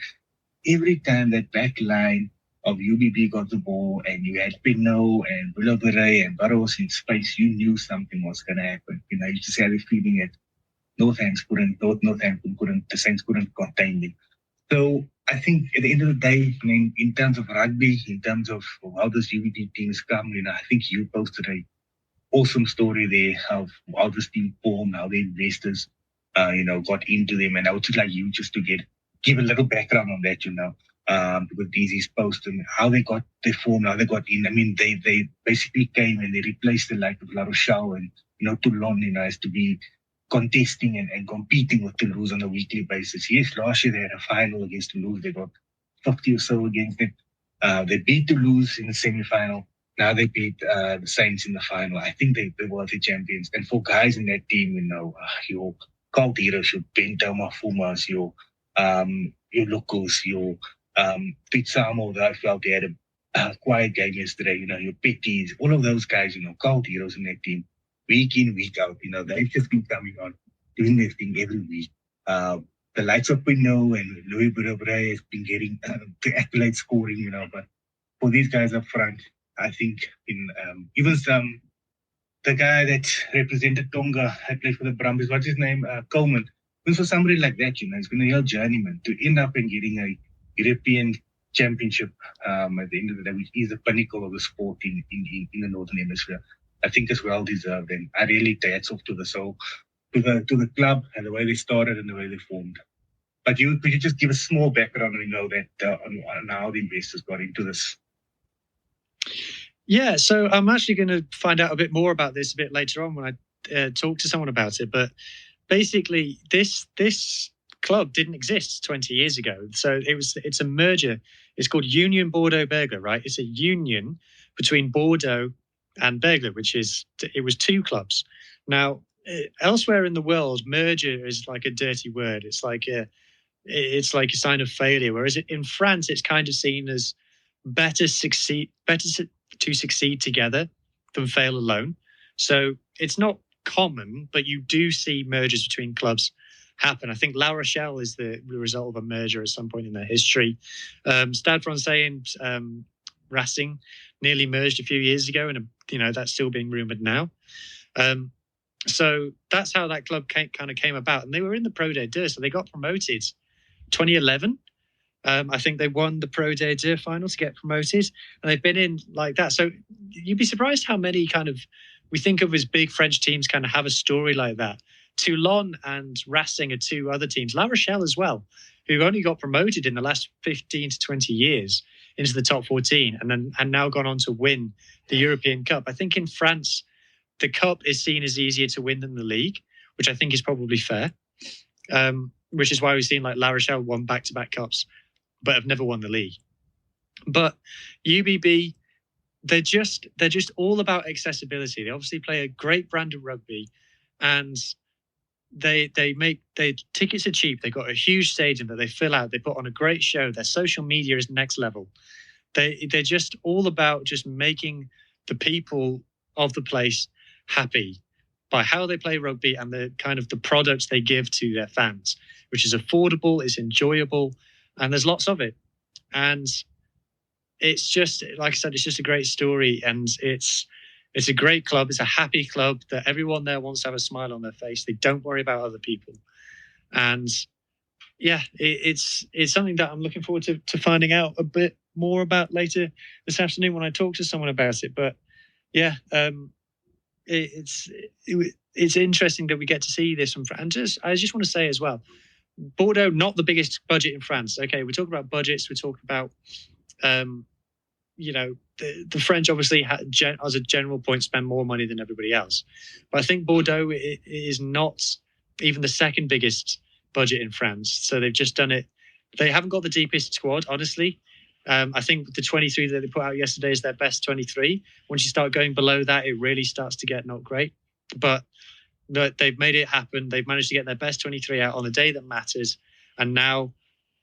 every time that back line of UBB got the ball and you had Pinot and Willowberry and Burrows in space, you knew something was going to happen. You just had a feeling that the Saints couldn't contain them. So I think at the end of the day, I mean, in terms of rugby, in terms of how this UBB team has come, I think you posted a awesome story there of how this team formed, how the investors, got into them. And I would just like you just to give a little background on that, with DZ's post and how they got their form, how they got in. I mean, they basically came and they replaced the like of La Rochelle and, Toulon, as to be contesting and competing with Toulouse on a weekly basis. Yes, last year they had a final against Toulouse. They got 50 or so against it. They beat Toulouse in the semi-final. Now they beat the Saints in the final. I think they were the champions. And for guys in that team, your cult heroes, your Bento Mafumas, your Locos, your Pitsamo, that I felt they had a quiet game yesterday, your Petties, all of those guys, cult heroes in that team, week in, week out, they've just been coming on, doing their thing every week. The likes of Pinot and Louis Boudreau has been getting the accolade scoring, but for these guys up front, I think even the guy that represented Tonga, had played for the Brumbies, what's his name? Coleman. Because for somebody like that, it's been a real journeyman to end up in getting a European Championship at the end of the day, which is the pinnacle of the sport in the Northern Hemisphere. I think is well deserved, and I really hats off to the soul, to the club and the way they started and the way they formed. But could you just give a small background that on how the investors got into this? Yeah, so I'm actually going to find out a bit more about this a bit later on when I talk to someone about it. But basically, this club didn't exist 20 years ago. So it's a merger. It's called Union Bordeaux-Bergler, right? It's a union between Bordeaux and Bergler, it was two clubs. Now, elsewhere in the world, merger is like a dirty word. It's like a sign of failure. Whereas in France, it's kind of seen as better to succeed together than fail alone. So it's not common, but you do see mergers between clubs happen. I think La Rochelle is the result of a merger at some point in their history. Stade Francais and Racing nearly merged a few years ago, and that's still being rumoured now. So that's how that club kind of came about, and they were in the Pro D2, so they got promoted 2011. I think they won the Pro D2 final to get promoted, and they've been in like that. So you'd be surprised how many we think of as big French teams kind of have a story like that. Toulon and Racing are two other teams, La Rochelle as well, who only got promoted in the last 15 to 20 years into the top 14 and now gone on to win the European Cup. I think in France, the Cup is seen as easier to win than the league, which I think is probably fair, which is why we've seen like La Rochelle won back-to-back Cups, but have never won the league. But UBB, they're just all about accessibility. They obviously play a great brand of rugby, and they make their tickets are cheap. They've got a huge stadium that they fill out. They put on a great show. Their social media is next level. They're just all about just making the people of the place happy by how they play rugby and the kind of the products they give to their fans, which is affordable, it's enjoyable, and there's lots of it. And it's just, like I said, it's just a great story, and it's a great club. It's a happy club that everyone there wants to have a smile on their face. They don't worry about other people. And yeah, it's something that I'm looking forward to finding out a bit more about later this afternoon when I talk to someone about it. But yeah, it's interesting that we get to see this from France. And I just want to say as well, Bordeaux, not the biggest budget in France. Okay, we're talking about budgets. We're talking about, the French obviously, as a general point, spend more money than everybody else. But I think Bordeaux is not even the second biggest budget in France. So they've just done it. They haven't got the deepest squad, honestly. I think the 23 that they put out yesterday is their best 23. Once you start going below that, it really starts to get not great. But they've made it happen. They've managed to get their best 23 out on a day that matters. And now,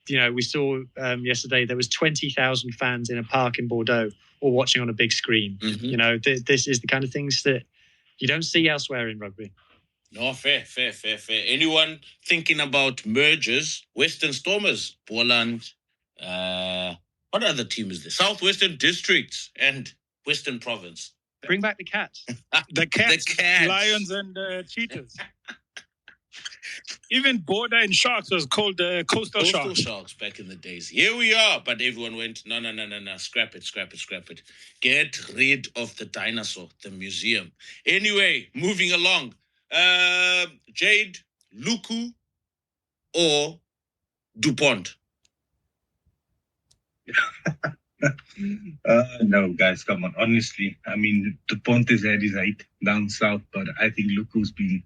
we saw yesterday there was 20,000 fans in a park in Bordeaux all watching on a big screen. Mm-hmm. This is the kind of things that you don't see elsewhere in rugby. No, fair. Anyone thinking about mergers? Western Stormers, Boland, what other team is there? Southwestern Districts and Western Province. Bring back the Cats. The Cats, the Cats. Lions and Cheetahs. Even Border and Sharks was called Coastal Sharks. Coastal Sharks back in the days. Here we are, but everyone went, no, scrap it. Get rid of the dinosaur, the museum. Anyway, moving along. Jade, Luku, or DuPont? No, guys, come on. Honestly, I mean, DuPont has had his height down south, but I think Luku's been...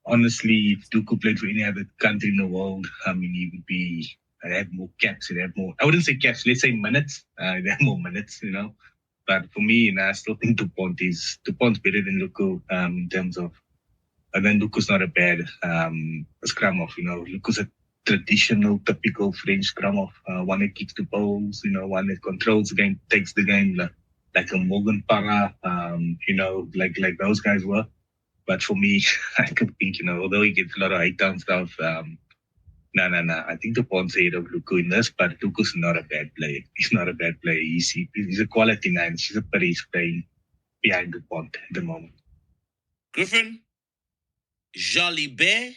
Honestly, if Duku played for any other country in the world, I mean, he would be... I'd have more caps. I'd have more... I wouldn't say caps. Let's say minutes. I'd have more minutes, But for me, I still think DuPont's better than Luku in terms of... And then Luku's not a bad scrum off, Luku's a traditional, typical French scrum off. One that kicks the balls, one that controls the game, takes the game like a Morgan Parra, like those guys were. But for me, I could think, although he gets a lot of hate down stuff, no. I think DuPont's ahead of Luku in this, but Luku's not a bad player. He's not a bad player. He's a quality nine. She's a Paris playing behind DuPont at the moment. Griffin, Jalibert,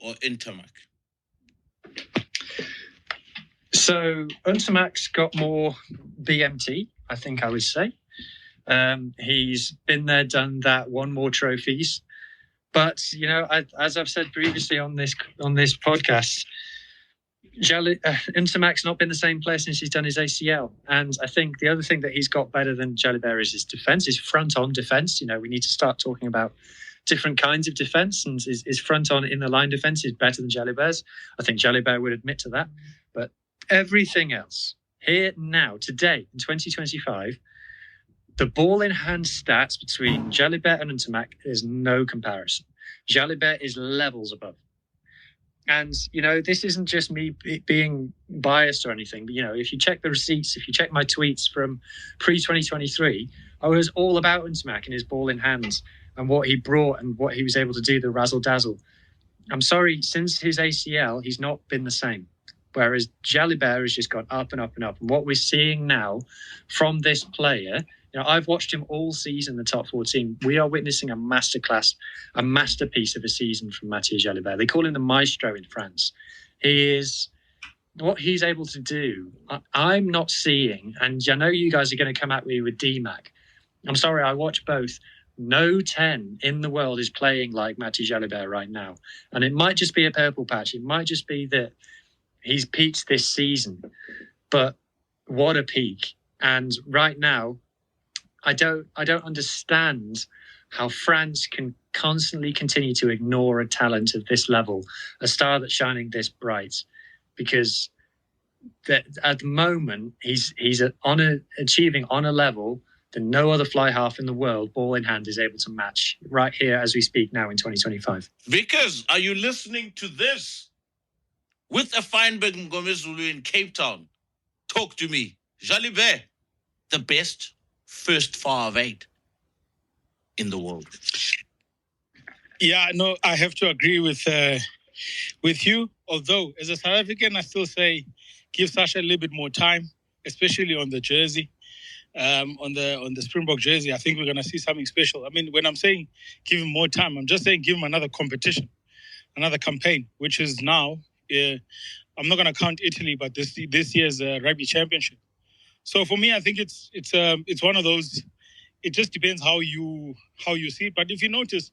or Intermac? So Untermack's got more BMT, I think I would say. He's been there, done that, won more trophies. But, as I've said previously on this podcast, Intermac's not been the same player since he's done his ACL. And I think the other thing that he's got better than Jalibert is his defence, his front-on defence. We need to start talking about different kinds of defence, and his front-on in the line defence is better than Jalibert's. I think Jalibert would admit to that. But everything else, here, now, today, in 2025, the ball-in-hand stats between Jalibert and Intermac is no comparison. Jalibert is levels above. And, this isn't just me being biased or anything, but, if you check the receipts, if you check my tweets from pre-2023, I was all about Intermac and his ball in hands and what he brought and what he was able to do, the razzle-dazzle. I'm sorry, since his ACL, he's not been the same. Whereas Jalibert has just gone up and up and up. And what we're seeing now from this player, I've watched him all season, the top 14. We are witnessing a masterclass, a masterpiece of a season from Mathieu Jalibert. They call him the maestro in France. He is, what he's able to do, I'm not seeing, and I know you guys are going to come at me with DMAC. I'm sorry, I watch both. No 10 in the world is playing like Mathieu Jalibert right now. And it might just be a purple patch. It might just be that he's peaked this season. But what a peak. And right now, I don't understand how France can constantly continue to ignore a talent of this level, a star that's shining this bright, because at the moment he's achieving on a level that no other fly half in the world, ball in hand, is able to match right here as we speak now in 2025. Vickers, are you listening to this? With a Feinberg Ngomezulu in Cape Town, talk to me. Jalibert, the best first 5'8" in the world. Yeah, no, I have to agree with you. Although, as a South African, I still say give Sacha a little bit more time, especially on the jersey, on the Springbok jersey. I think we're going to see something special. I mean, when I'm saying give him more time, I'm just saying give him another competition, another campaign, which is now. I'm not going to count Italy, but this year's Rugby Championship. So for me, I think it's one of those. It just depends how you see it. But if you notice,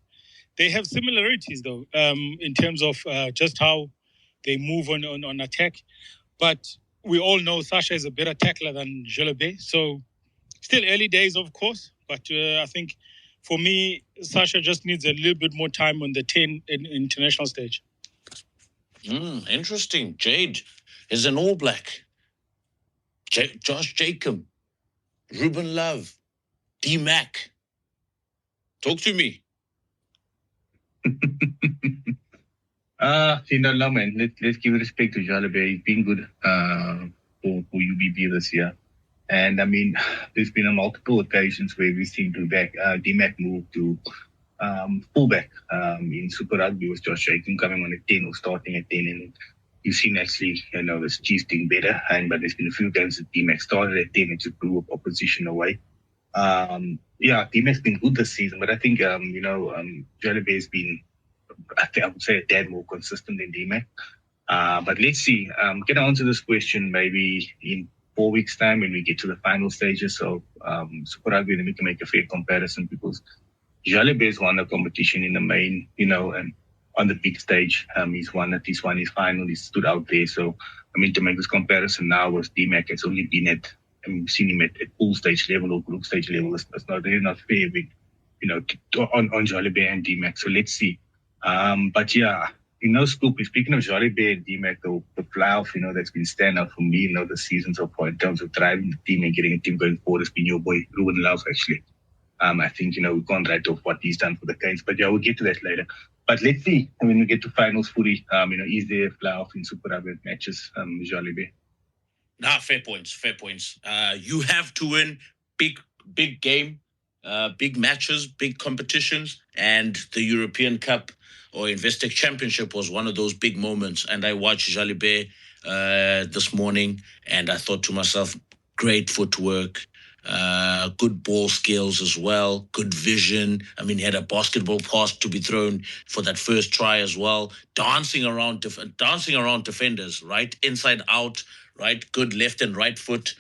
they have similarities though in terms of just how they move on attack. But we all know Sacha is a better tackler than Jalibert. So still early days, of course. But I think for me, Sacha just needs a little bit more time on the 10 in international stage. Interesting. Jade is an All Black. Josh Jacob, Ruben Love, D-Mac. Talk to me. No, man. Let's give respect to Jalibert. He's been good for UBB this year. And, I mean, there's been multiple occasions where we've seen D-Mac move to fullback in Super Rugby with Josh Jacob coming on at 10 or starting at 10. And you've seen actually, this Chiefs doing better. But there's been a few times that D-Mac started at 10 and just blew up opposition away. D-Mac's been good this season, but I think, Jalibert's been, I would say, a tad more consistent than D-Mac. But let's see. Can I answer this question maybe in 4 weeks' time when we get to the final stages of Super Rugby, then we can make a fair comparison, because Jalibert's won the competition in the main, and on the big stage. He's won his final. He stood out there. So, to make this comparison now with D-Mac, it's only been at, we've seen him at pool stage level or group stage level. It's really not fair with, on Jalibert and D-Mac. So let's see. But yeah, Scoopy, speaking of Jalibert and D-Mac, the playoff, that's been standout for me, the season so far in terms of driving the team and getting a team going forward has been your boy, Ruben Love, actually. I think, we can't write off what he's done for the Canes, but yeah, we'll get to that later. But let's see, when we get to finals footy, is there a playoff in Super Rugby matches, Jalibert? Fair points. You have to win big game, big matches, big competitions, and the European Cup or Investec Championship was one of those big moments. And I watched Jalibert this morning, and I thought to myself, great footwork, Good ball skills as well, good vision. I mean, he had a basketball pass to be thrown for that first try as well. Dancing around defenders, right, inside out, right, good left and right foot,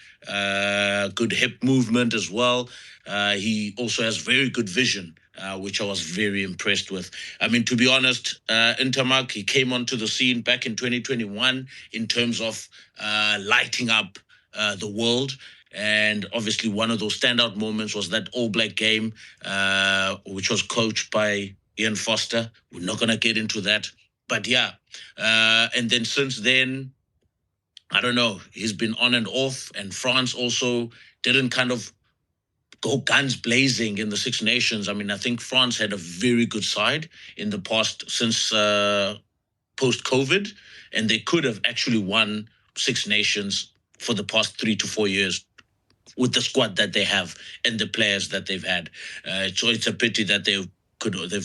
good hip movement as well. He also has very good vision. Which I was very impressed with. I mean, to be honest, Intermark, he came onto the scene back in 2021 in terms of lighting up the world. And obviously, one of those standout moments was that All Black game, which was coached by Ian Foster. We're not going to get into that. But yeah, and then since then, I don't know, he's been on and off. And France also didn't kind of go guns blazing in the Six Nations. I mean, I think France had a very good side in the past since post-COVID, and they could have actually won Six Nations for the past 3 to 4 years with the squad that they have and the players that they've had. So it's a pity that they've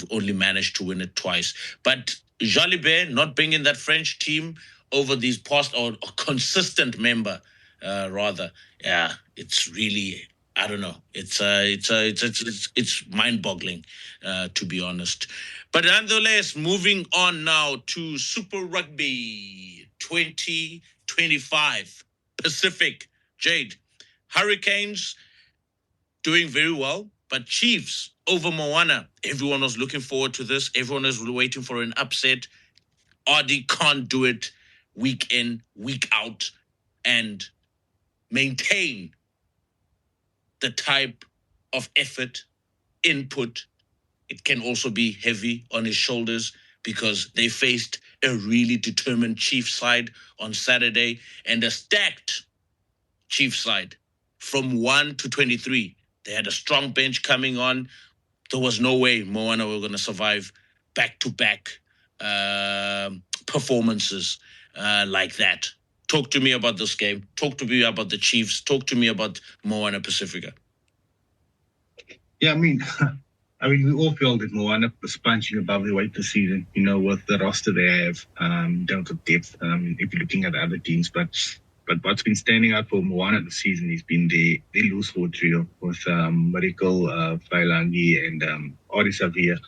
only managed to win it twice. But Jalibert not being in that French team over these past, or a consistent member, rather, yeah, it's really, I don't know. It's mind-boggling, to be honest. But nonetheless, moving on now to Super Rugby 2025 Pacific. Jade, Hurricanes doing very well, but Chiefs over Moana. Everyone was looking forward to this. Everyone was waiting for an upset. Ardie can't do it week in, week out, and maintain the type of effort, input. It can also be heavy on his shoulders because they faced a really determined Chiefs side on Saturday and a stacked Chiefs side from 1 to 23. They had a strong bench coming on. There was no way Moana were going to survive back-to-back performances like that. Talk to me about this game. Talk to me about the Chiefs. Talk to me about Moana Pacifica. Yeah, I mean, we all feel that Moana was punching above their weight this season, with the roster they have in terms of depth, if you're looking at the other teams. But what's been standing out for Moana this season has been the loose forward trio with Miracle, Failangi, and Ardie Savia.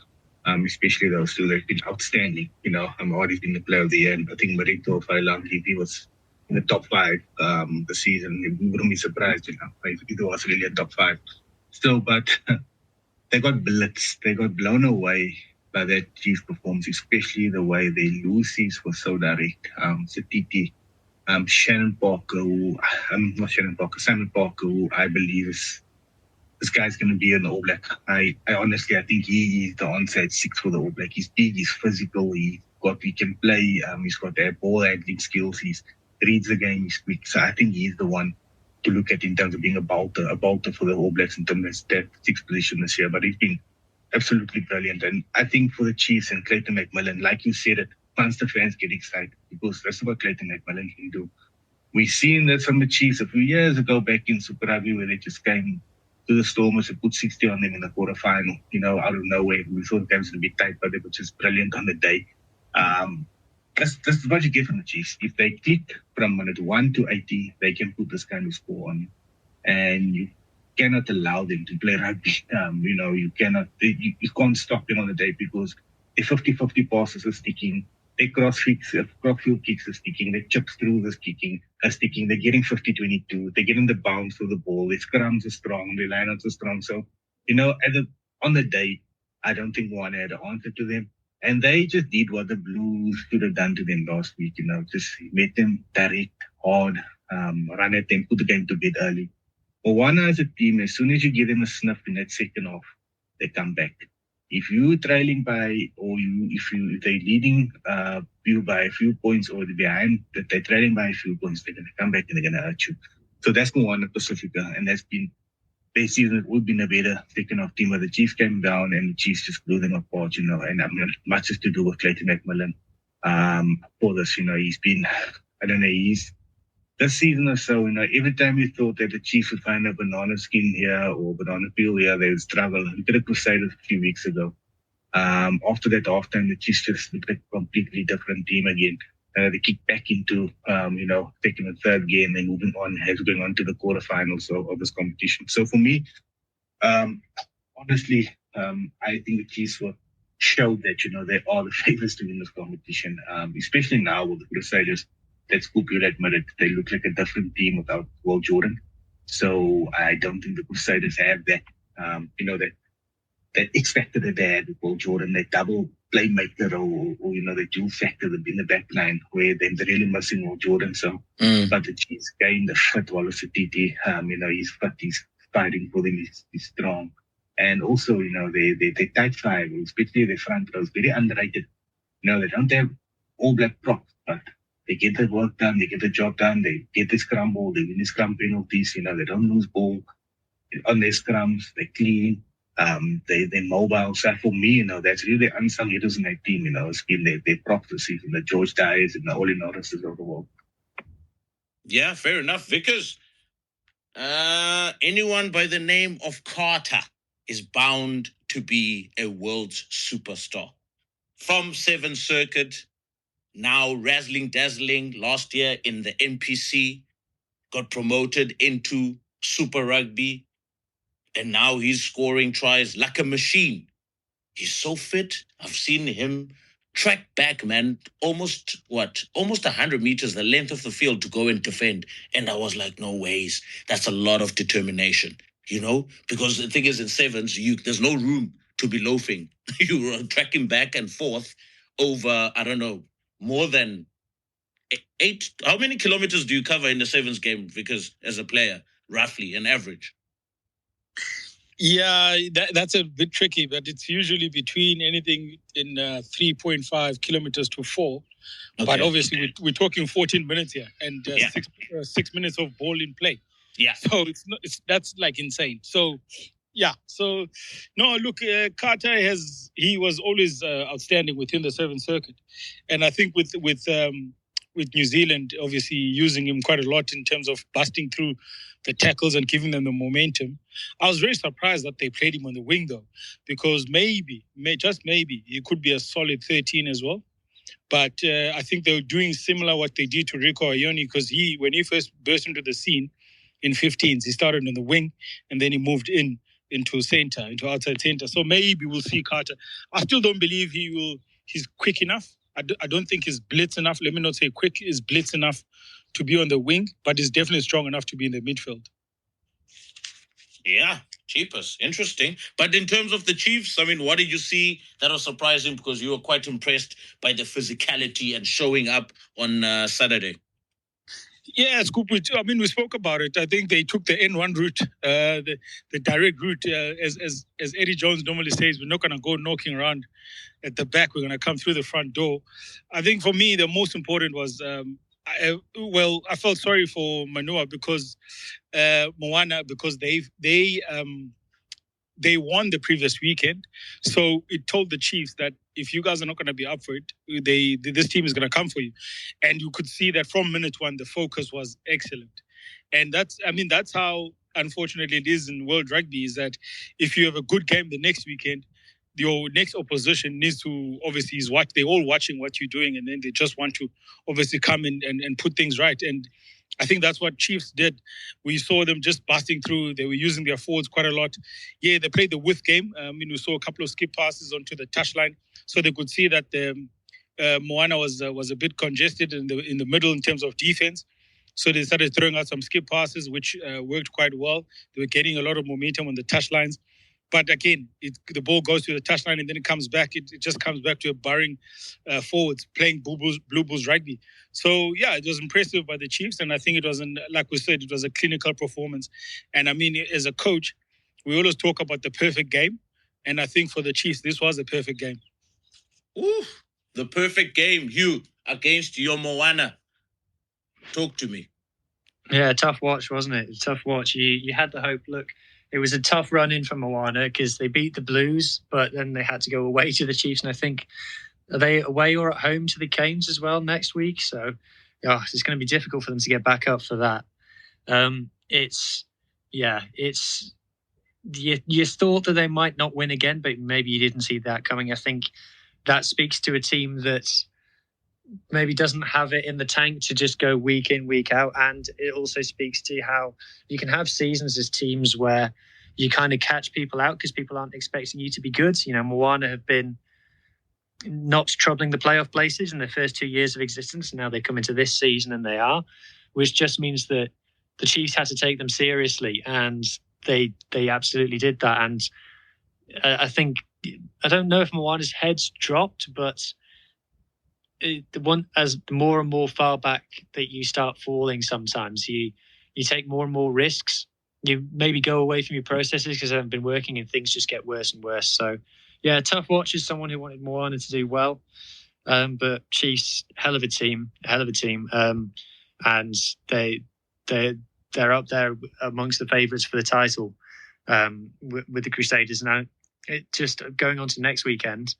Especially those two, they've been outstanding. Ardie's been the player of the year, and I think Miracle, Failangi, if he was in the top 5 this season, we wouldn't be surprised, if it was really a top 5. Still, but they got blitzed. They got blown away by that Chiefs performance, especially the way they loses were so direct. Satiti, Simon Parker, who I believe is this guy's going to be an All Black. I honestly, I think he is the onside 6 for the All Black. He's big, he's physical, he can play, he's got that ball handling skills, he reads the game, he's quick. So I think he's the one to look at in terms of being a bolter for the All Blacks in terms of that 6th position this year. But he's been absolutely brilliant. And I think for the Chiefs and Clayton McMillan, like you said, once the fans get excited, because that's what Clayton McMillan can do. We've seen that from the Chiefs a few years ago back in Super Rugby, where they just came to the Stormers and put 60 on them in the quarterfinal, out of nowhere. We thought that was going to be tight, but they were just brilliant on the day. That's what you get from the Chiefs. If they click from minute 1 to 80, they can put this kind of score on. And you cannot allow them to play rugby. You can't stop them on the day because the 50-50 passes are sticking. Their crossfield kicks are sticking. Their chips through this kicking are sticking. They're getting 50-22. They're getting the bounce for the ball. Their scrums are strong. Their lineouts are strong. So, on the day, I don't think one had an answer to them. And they just did what the Blues should have done to them last week, just make them direct, hard, run at them, put the game to bed early. Moana as a team, as soon as you give them a sniff in that second half, they come back. If you're trailing by, or if they're leading you by a few points, or they're behind, that they're trailing by a few points, they're going to come back and they're going to hurt you. So that's Moana Pacifica, and that's been this season. It would have been a better second half team where the Chiefs came down and the Chiefs just blew them apart, and much is to do with Clayton McMillan. For this, he's been, this season or so, every time we thought that the Chiefs would find a banana skin here or banana peel here, they would struggle. We did a crusade a few weeks ago. After that halftime, the Chiefs just looked like a completely different team again. they kick back into, second and third game and moving on, going on to the quarterfinals of this competition. So for me, honestly, I think the Chiefs will show that, they are the favorites to win this competition, especially now with the Crusaders. Let's Scoopy admit it, they look like a different team without Will Jordan. So I don't think the Crusaders have that, that X factor that they had with Will Jordan, that double playmaker or the dual factor in the back line where they're really missing Will Jordan. So, but the Chiefs gained the fit Wallace Titi. He's fit, he's fighting for them, he's strong. And also, they tight five, especially their front row, is very underrated. They don't have all black props, but they get the work done, they get the job done, they get the scramble, they win the scrum penalties, they don't lose ball on their scrums, they're clean, they're mobile. So for me, that's really the unsung heroes in that team, it's been their props this season, the George Dyers and the Ollie Norrises of the world. Yeah, fair enough. Vickers, anyone by the name of Carter is bound to be a world's superstar. From 7th Circuit, now razzling dazzling, last year in the NPC, got promoted into Super Rugby, and now he's scoring tries like a machine. He's so fit. I've seen him track back, man, almost 100 meters, the length of the field to go and defend. And I was like, no ways. That's a lot of determination, because the thing is, in sevens, there's no room to be loafing. You are tracking back and forth over, I don't know, more than 8. How many kilometers do you cover in the sevens game? Because as a player, roughly, an average. Yeah, that's a bit tricky, but it's usually between anything in 3.5 kilometers to 4. Okay. But obviously, we're talking 14 minutes here and 6 minutes of ball in play. Yeah. So that's like insane. So, yeah. So, no, look, Carter he was always outstanding within the 7th Circuit, and I think with New Zealand, obviously using him quite a lot in terms of busting through the tackles and giving them the momentum. I was very surprised that they played him on the wing, though, because just maybe, he could be a solid 13 as well. But I think they were doing similar what they did to Rico Ioni, because when he first burst into the scene in 15s, he started on the wing and then he moved into outside center. So maybe we'll see Carter. I still don't believe he's quick enough. I don't think he's blitz enough. Let me not say quick, is blitz enough to be on the wing, but he's definitely strong enough to be in the midfield. Yeah, cheapest. Interesting. But in terms of the Chiefs, what did you see that was surprising? Because you were quite impressed by the physicality and showing up on Saturday. Yeah, Scoop. We spoke about it. I think they took the N1 route, the direct route. As Eddie Jones normally says, we're not going to go knocking around at the back. We're going to come through the front door. I think for me, the most important was, I felt sorry for Moana because they won the previous weekend. So it told the Chiefs that if you guys are not going to be up for it, this team is going to come for you. And you could see that from minute one, the focus was excellent. And that's how, unfortunately, it is in World Rugby, is that if you have a good game the next weekend, your next opposition needs to, obviously, they're all watching what you're doing, and then they just want to obviously come in and put things right. And I think that's what Chiefs did. We saw them just busting through. They were using their forwards quite a lot. Yeah, they played the width game. We saw a couple of skip passes onto the touchline, so they could see that Moana was a bit congested in the middle in terms of defense. So they started throwing out some skip passes, which worked quite well. They were getting a lot of momentum on the touchlines. But again, the ball goes to the touchline and then it comes back. It just comes back to a barring forwards playing Blue Bulls rugby. So, yeah, it was impressive by the Chiefs. And I think it was, like we said, it was a clinical performance. And as a coach, we always talk about the perfect game. And I think for the Chiefs, this was a perfect game. Ooh, the perfect game, Hugh, against your Moana. Talk to me. Yeah, tough watch, wasn't it? Tough watch. You had the hope. Look, it was a tough run in for Moana because they beat the Blues, but then they had to go away to the Chiefs. And I think, are they away or at home to the Canes as well next week? So, it's going to be difficult for them to get back up for that. You thought that they might not win again, but maybe you didn't see that coming. I think that speaks to a team that maybe doesn't have it in the tank to just go week in, week out. And it also speaks to how you can have seasons as teams where you kind of catch people out because people aren't expecting you to be good. You know, Moana have been not troubling the playoff places in their first 2 years of existence. And now they come into this season and they are, which just means that the Chiefs had to take them seriously. And they absolutely did that. And I think, I don't know if Moana's head's dropped, but as more and more far back that you start falling, sometimes you take more and more risks. You maybe go away from your processes because they haven't been working, and things just get worse and worse. So, yeah, tough watch as someone who wanted Moana to do well. But Chiefs, hell of a team. And they're up there amongst the favourites for the title with the Crusaders. Now, just going on to next weekend,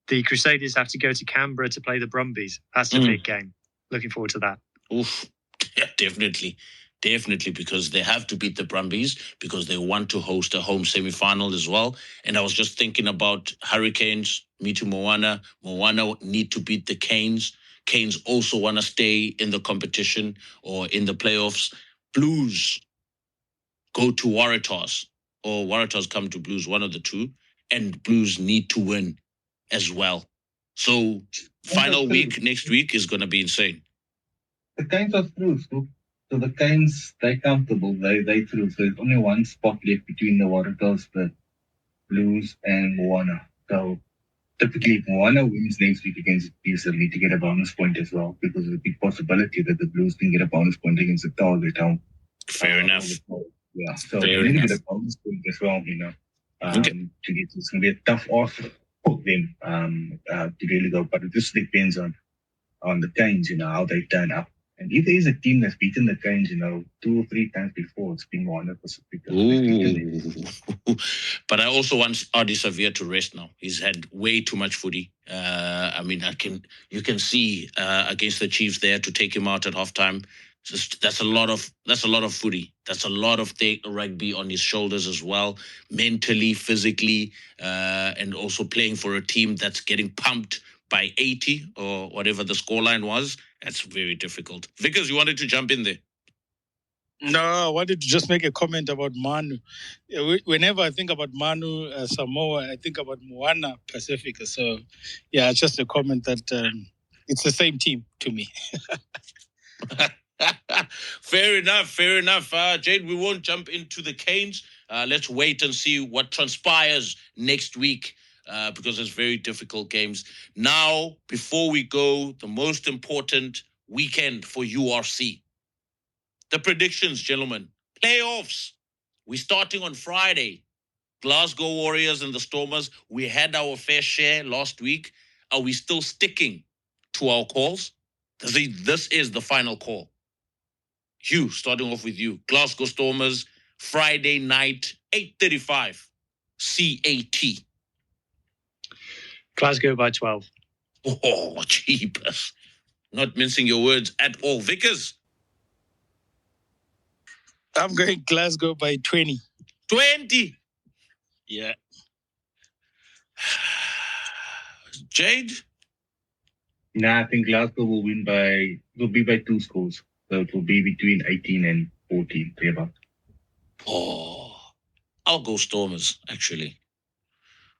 the Crusaders have to go to Canberra to play the Brumbies. That's a big game. Looking forward to that. Oof, yeah, definitely, because they have to beat the Brumbies because they want to host a home semi-final as well. And I was just thinking about Hurricanes, me to Moana. Moana need to beat the Canes. Canes also want to stay in the competition or in the playoffs. Blues go to Waratahs, or Waratahs come to Blues, one of the two. And Blues need to win as well. So final week next week is going to be insane. The Canes are through, so the Canes, they're comfortable. They through. So there's only one spot left between the Waratahs, the Blues, and Moana. So typically, if Moana wins next week against Blues, they'll need to get a bonus point as well, because there's a big possibility that the Blues can get a bonus point against the Target Town. Fair enough. Yeah, so they need to get a bonus point as well, you know. It's going to be a tough offer for them to really go, but it just depends on the Canes, you know, how they turn up. And if there is a team that's beaten the Canes, you know, 2 or 3 times before, it's been Moana Pacific. But I also want Ardie Savea to rest now. He's had way too much footy. I mean, you can see against the Chiefs there to take him out at halftime. That's a lot of footy. That's a lot of rugby on his shoulders as well, mentally, physically, and also playing for a team that's getting pumped by 80 or whatever the scoreline was. That's very difficult. Vickers, you wanted to jump in there? No, I wanted to just make a comment about Manu. Whenever I think about Manu Samoa, I think about Moana Pacifica. So, yeah, it's just a comment that it's the same team to me. Fair enough. Jade, we won't jump into the Canes. Let's wait and see what transpires next week because it's very difficult games. Now, before we go, the most important weekend for URC. The predictions, gentlemen. Playoffs. We're starting on Friday. Glasgow Warriors and the Stormers. We had our fair share last week. Are we still sticking to our calls? This is the final call. Hugh, starting off with you. Glasgow Stormers, Friday night, 8:35. CAT. Glasgow by 12. Oh, jeepers. Not mincing your words at all. Vickers? I'm going Glasgow by 20. 20? Yeah. Jade? Nah, I think Glasgow will be by 2 scores. So it will be between 18 and 14, thereabout. Oh, I'll go Stormers, actually.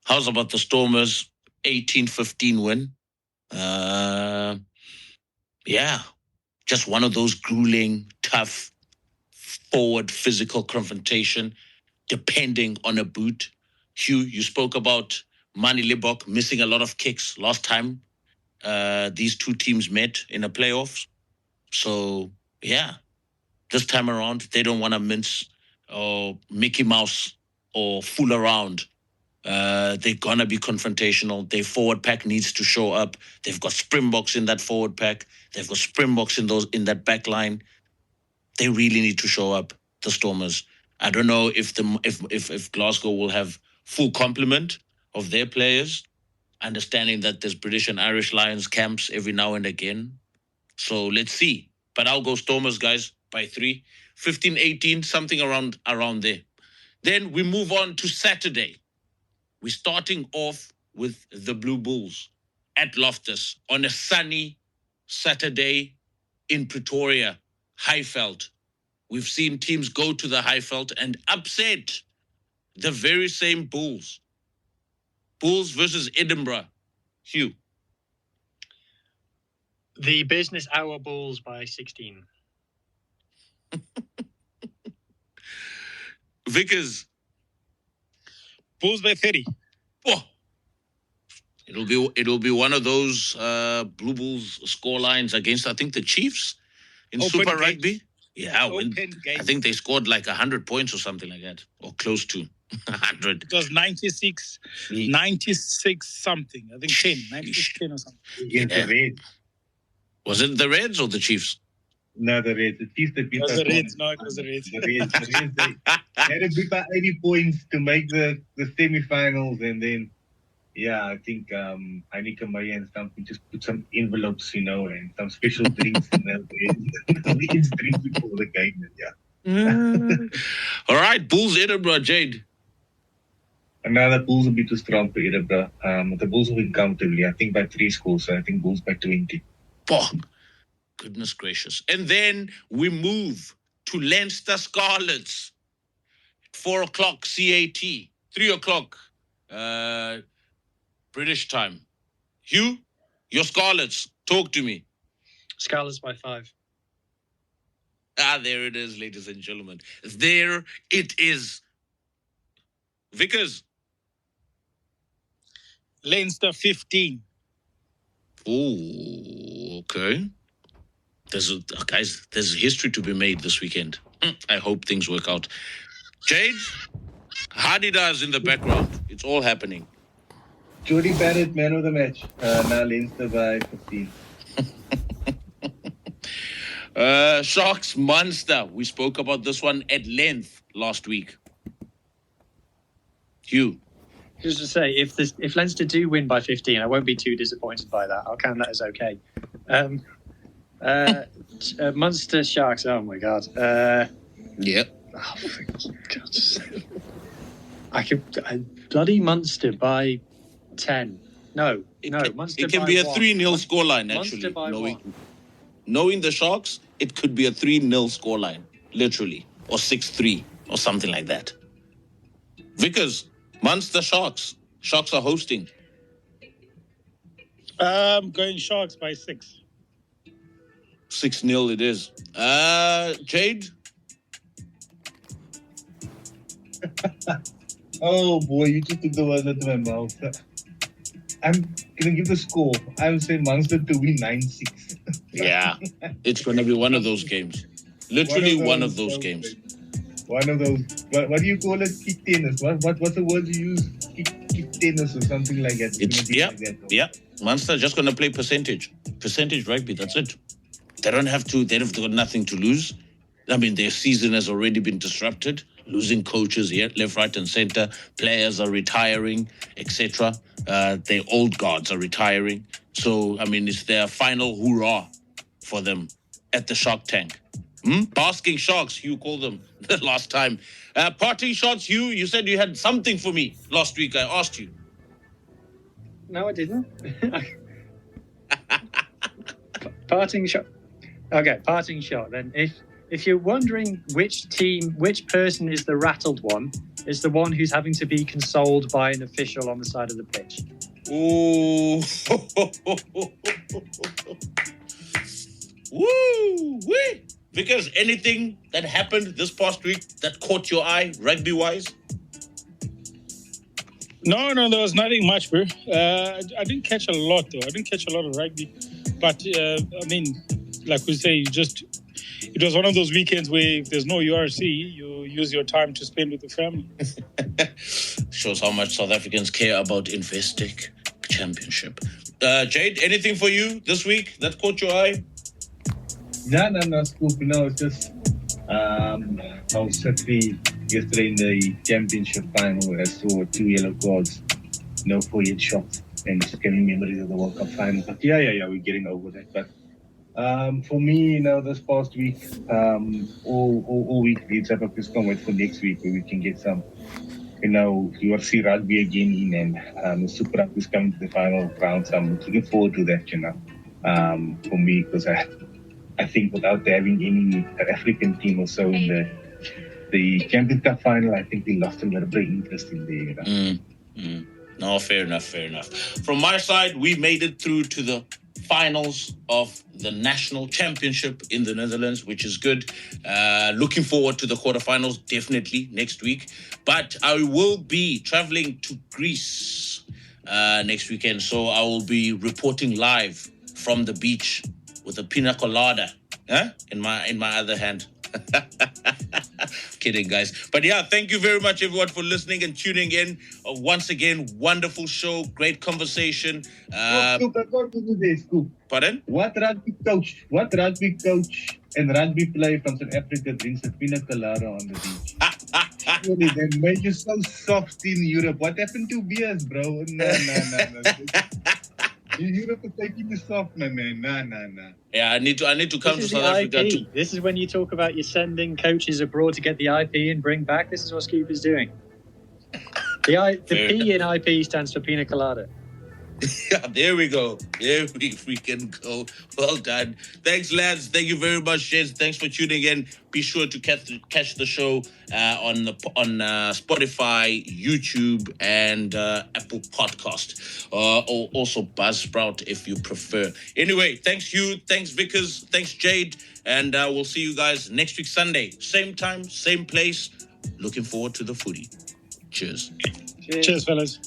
How's about the Stormers? 18-15 win. Yeah, just one of those grueling, tough, forward physical confrontation, depending on a boot. Hugh, you spoke about Mani Libok missing a lot of kicks last time these two teams met in a playoffs. So, yeah, this time around, they don't want to mince or Mickey Mouse or fool around. They're going to be confrontational. Their forward pack needs to show up. They've got Springboks in that forward pack. They've got Springboks in that back line. They really need to show up, the Stormers. I don't know if Glasgow will have full complement of their players, understanding that there's British and Irish Lions camps every now and again. So let's see. But I'll go Stormers, guys, by 3. 15-18, something around there. Then we move on to Saturday. We're starting off with the Blue Bulls at Loftus on a sunny Saturday in Pretoria, Highveld. We've seen teams go to the Highveld and upset the very same Bulls. Bulls versus Edinburgh. Hugh. The Business Hour Bulls by 16. Vickers. Bulls by 30. Oh, it'll be one of those Blue Bulls score lines against, I think, the Chiefs in Open Super games. Rugby. Yeah, Open games. I think they scored like 100 points or something like that, or close to 100. It was 96 something. I think 10, 96, 10 or something. Against the Reds. Was it the Reds or the Chiefs? No, the Reds. The Chiefs that beat It was us the on- Reds. No, it was the Reds. The Reds, they had to beat by 80 points to make the semi-finals, and then, yeah, I think Anika Maya and something just put some envelopes, and some special drinks in the Reds drink before the game. Yeah. All right, Bulls Edinburgh, Jade. Another Bulls will be too strong for Edinburgh. The Bulls will win comfortably, I think by 3 scores, so I think Bulls by 20. Oh, goodness gracious. And then we move to Leinster Scarlets. 4 o'clock CAT. 3 o'clock British time. Hugh, your Scarlets, talk to me. Scarlets by 5. There it is, ladies and gentlemen. There it is. Vickers. Leinster 15. Oh, okay. There's history to be made this weekend. I hope things work out. Jade, Hadida's in the background. It's all happening. Jody Barrett, man of the match. Now Leinster by 15. Sharks Munster. We spoke about this one at length last week. Hugh. Just to say, if Leinster do win by 15, I won't be too disappointed by that. I'll count that as okay. Munster Sharks. Oh my God. Yeah. Oh, for God's sake. Bloody Munster by 10. No, Munster It can by be a 1. 3-0 scoreline, Munster actually. by 1. Knowing the Sharks, it could be a 3-0 scoreline, literally, or 6-3, or something like that. Vickers, Munster Sharks. Sharks are hosting. Going Sharks by 6. 6-0 it is. Jade? Oh boy, you just took the words out of my mouth. I'm gonna give the score. I'm saying Munster to win 9-6. Yeah, it's going to be one of those games. Literally one of those games. One of those. What do you call it? Kick tennis. What's the word you use? Kick tennis or something like that. Yeah. Munster just going to play percentage rugby. That's it. They've got nothing to lose. I mean, their season has already been disrupted. Losing coaches here, left, right, and center. Players are retiring, etc. Their old guards are retiring. So, I mean, it's their final hoorah for them at the Shark Tank. Basking Sharks, you called them the last time. Parting shots, you said you had something for me last week. I asked you. No, I didn't. Parting shot. Okay, parting shot. Then, if you're wondering which person is the rattled one, it's the one who's having to be consoled by an official on the side of the pitch. Ooh. Woo! Wee! Because anything that happened this past week that caught your eye, rugby-wise? No, there was nothing much, bro. I didn't catch a lot, though. I didn't catch a lot of rugby. But, I mean, like we say, it was one of those weekends where if there's no URC, you use your time to spend with the family. Shows how much South Africans care about Investec Championship. Jade, anything for you this week that caught your eye? No, Scoop. No, it's just I was sadly yesterday in the championship final where I saw 2 yellow cards, no 4-hit shots, and just getting memories of the World Cup final. But yeah, we're getting over that. But for me, this past week, all week leads up. I just can't wait for next week where we can get some, URC Rugby again in, and the Super Rugby is coming to the final round. So I'm looking forward to that, for me, because I think without having any African team or so in the Champions Cup final, I think we lost a little bit of interest in there. No, fair enough. From my side, we made it through to the finals of the national championship in the Netherlands, which is good. Looking forward to the quarterfinals, definitely next week. But I will be traveling to Greece next weekend, so I will be reporting live from the beach with a pina colada in my other hand. Kidding, guys. But yeah, thank you very much, everyone, for listening and tuning in. Once again, wonderful show, great conversation. Scoop, I got to do this, Scoop. Pardon? What rugby coach and rugby player from South Africa drinks a pina colada on the beach? Really, they made you so soft in Europe. What happened to beers, bro? No. Europe is taking you soft, my man. Nah. Yeah, I need to come to South Africa too. This is when you talk about you sending coaches abroad to get the IP and bring back. This is what Scoop is doing. The P in IP stands for pina colada. Yeah, there we go. There we can go. Well done. Thanks, lads. Thank you very much, Jez. Thanks for tuning in. Be sure to catch the show on Spotify, YouTube, and Apple Podcast. Or also Buzzsprout if you prefer. Anyway, thanks you. Thanks, Vickers. Thanks, Jade. And we'll see you guys next week, Sunday. Same time, same place. Looking forward to the footy. Cheers. Cheers, fellas.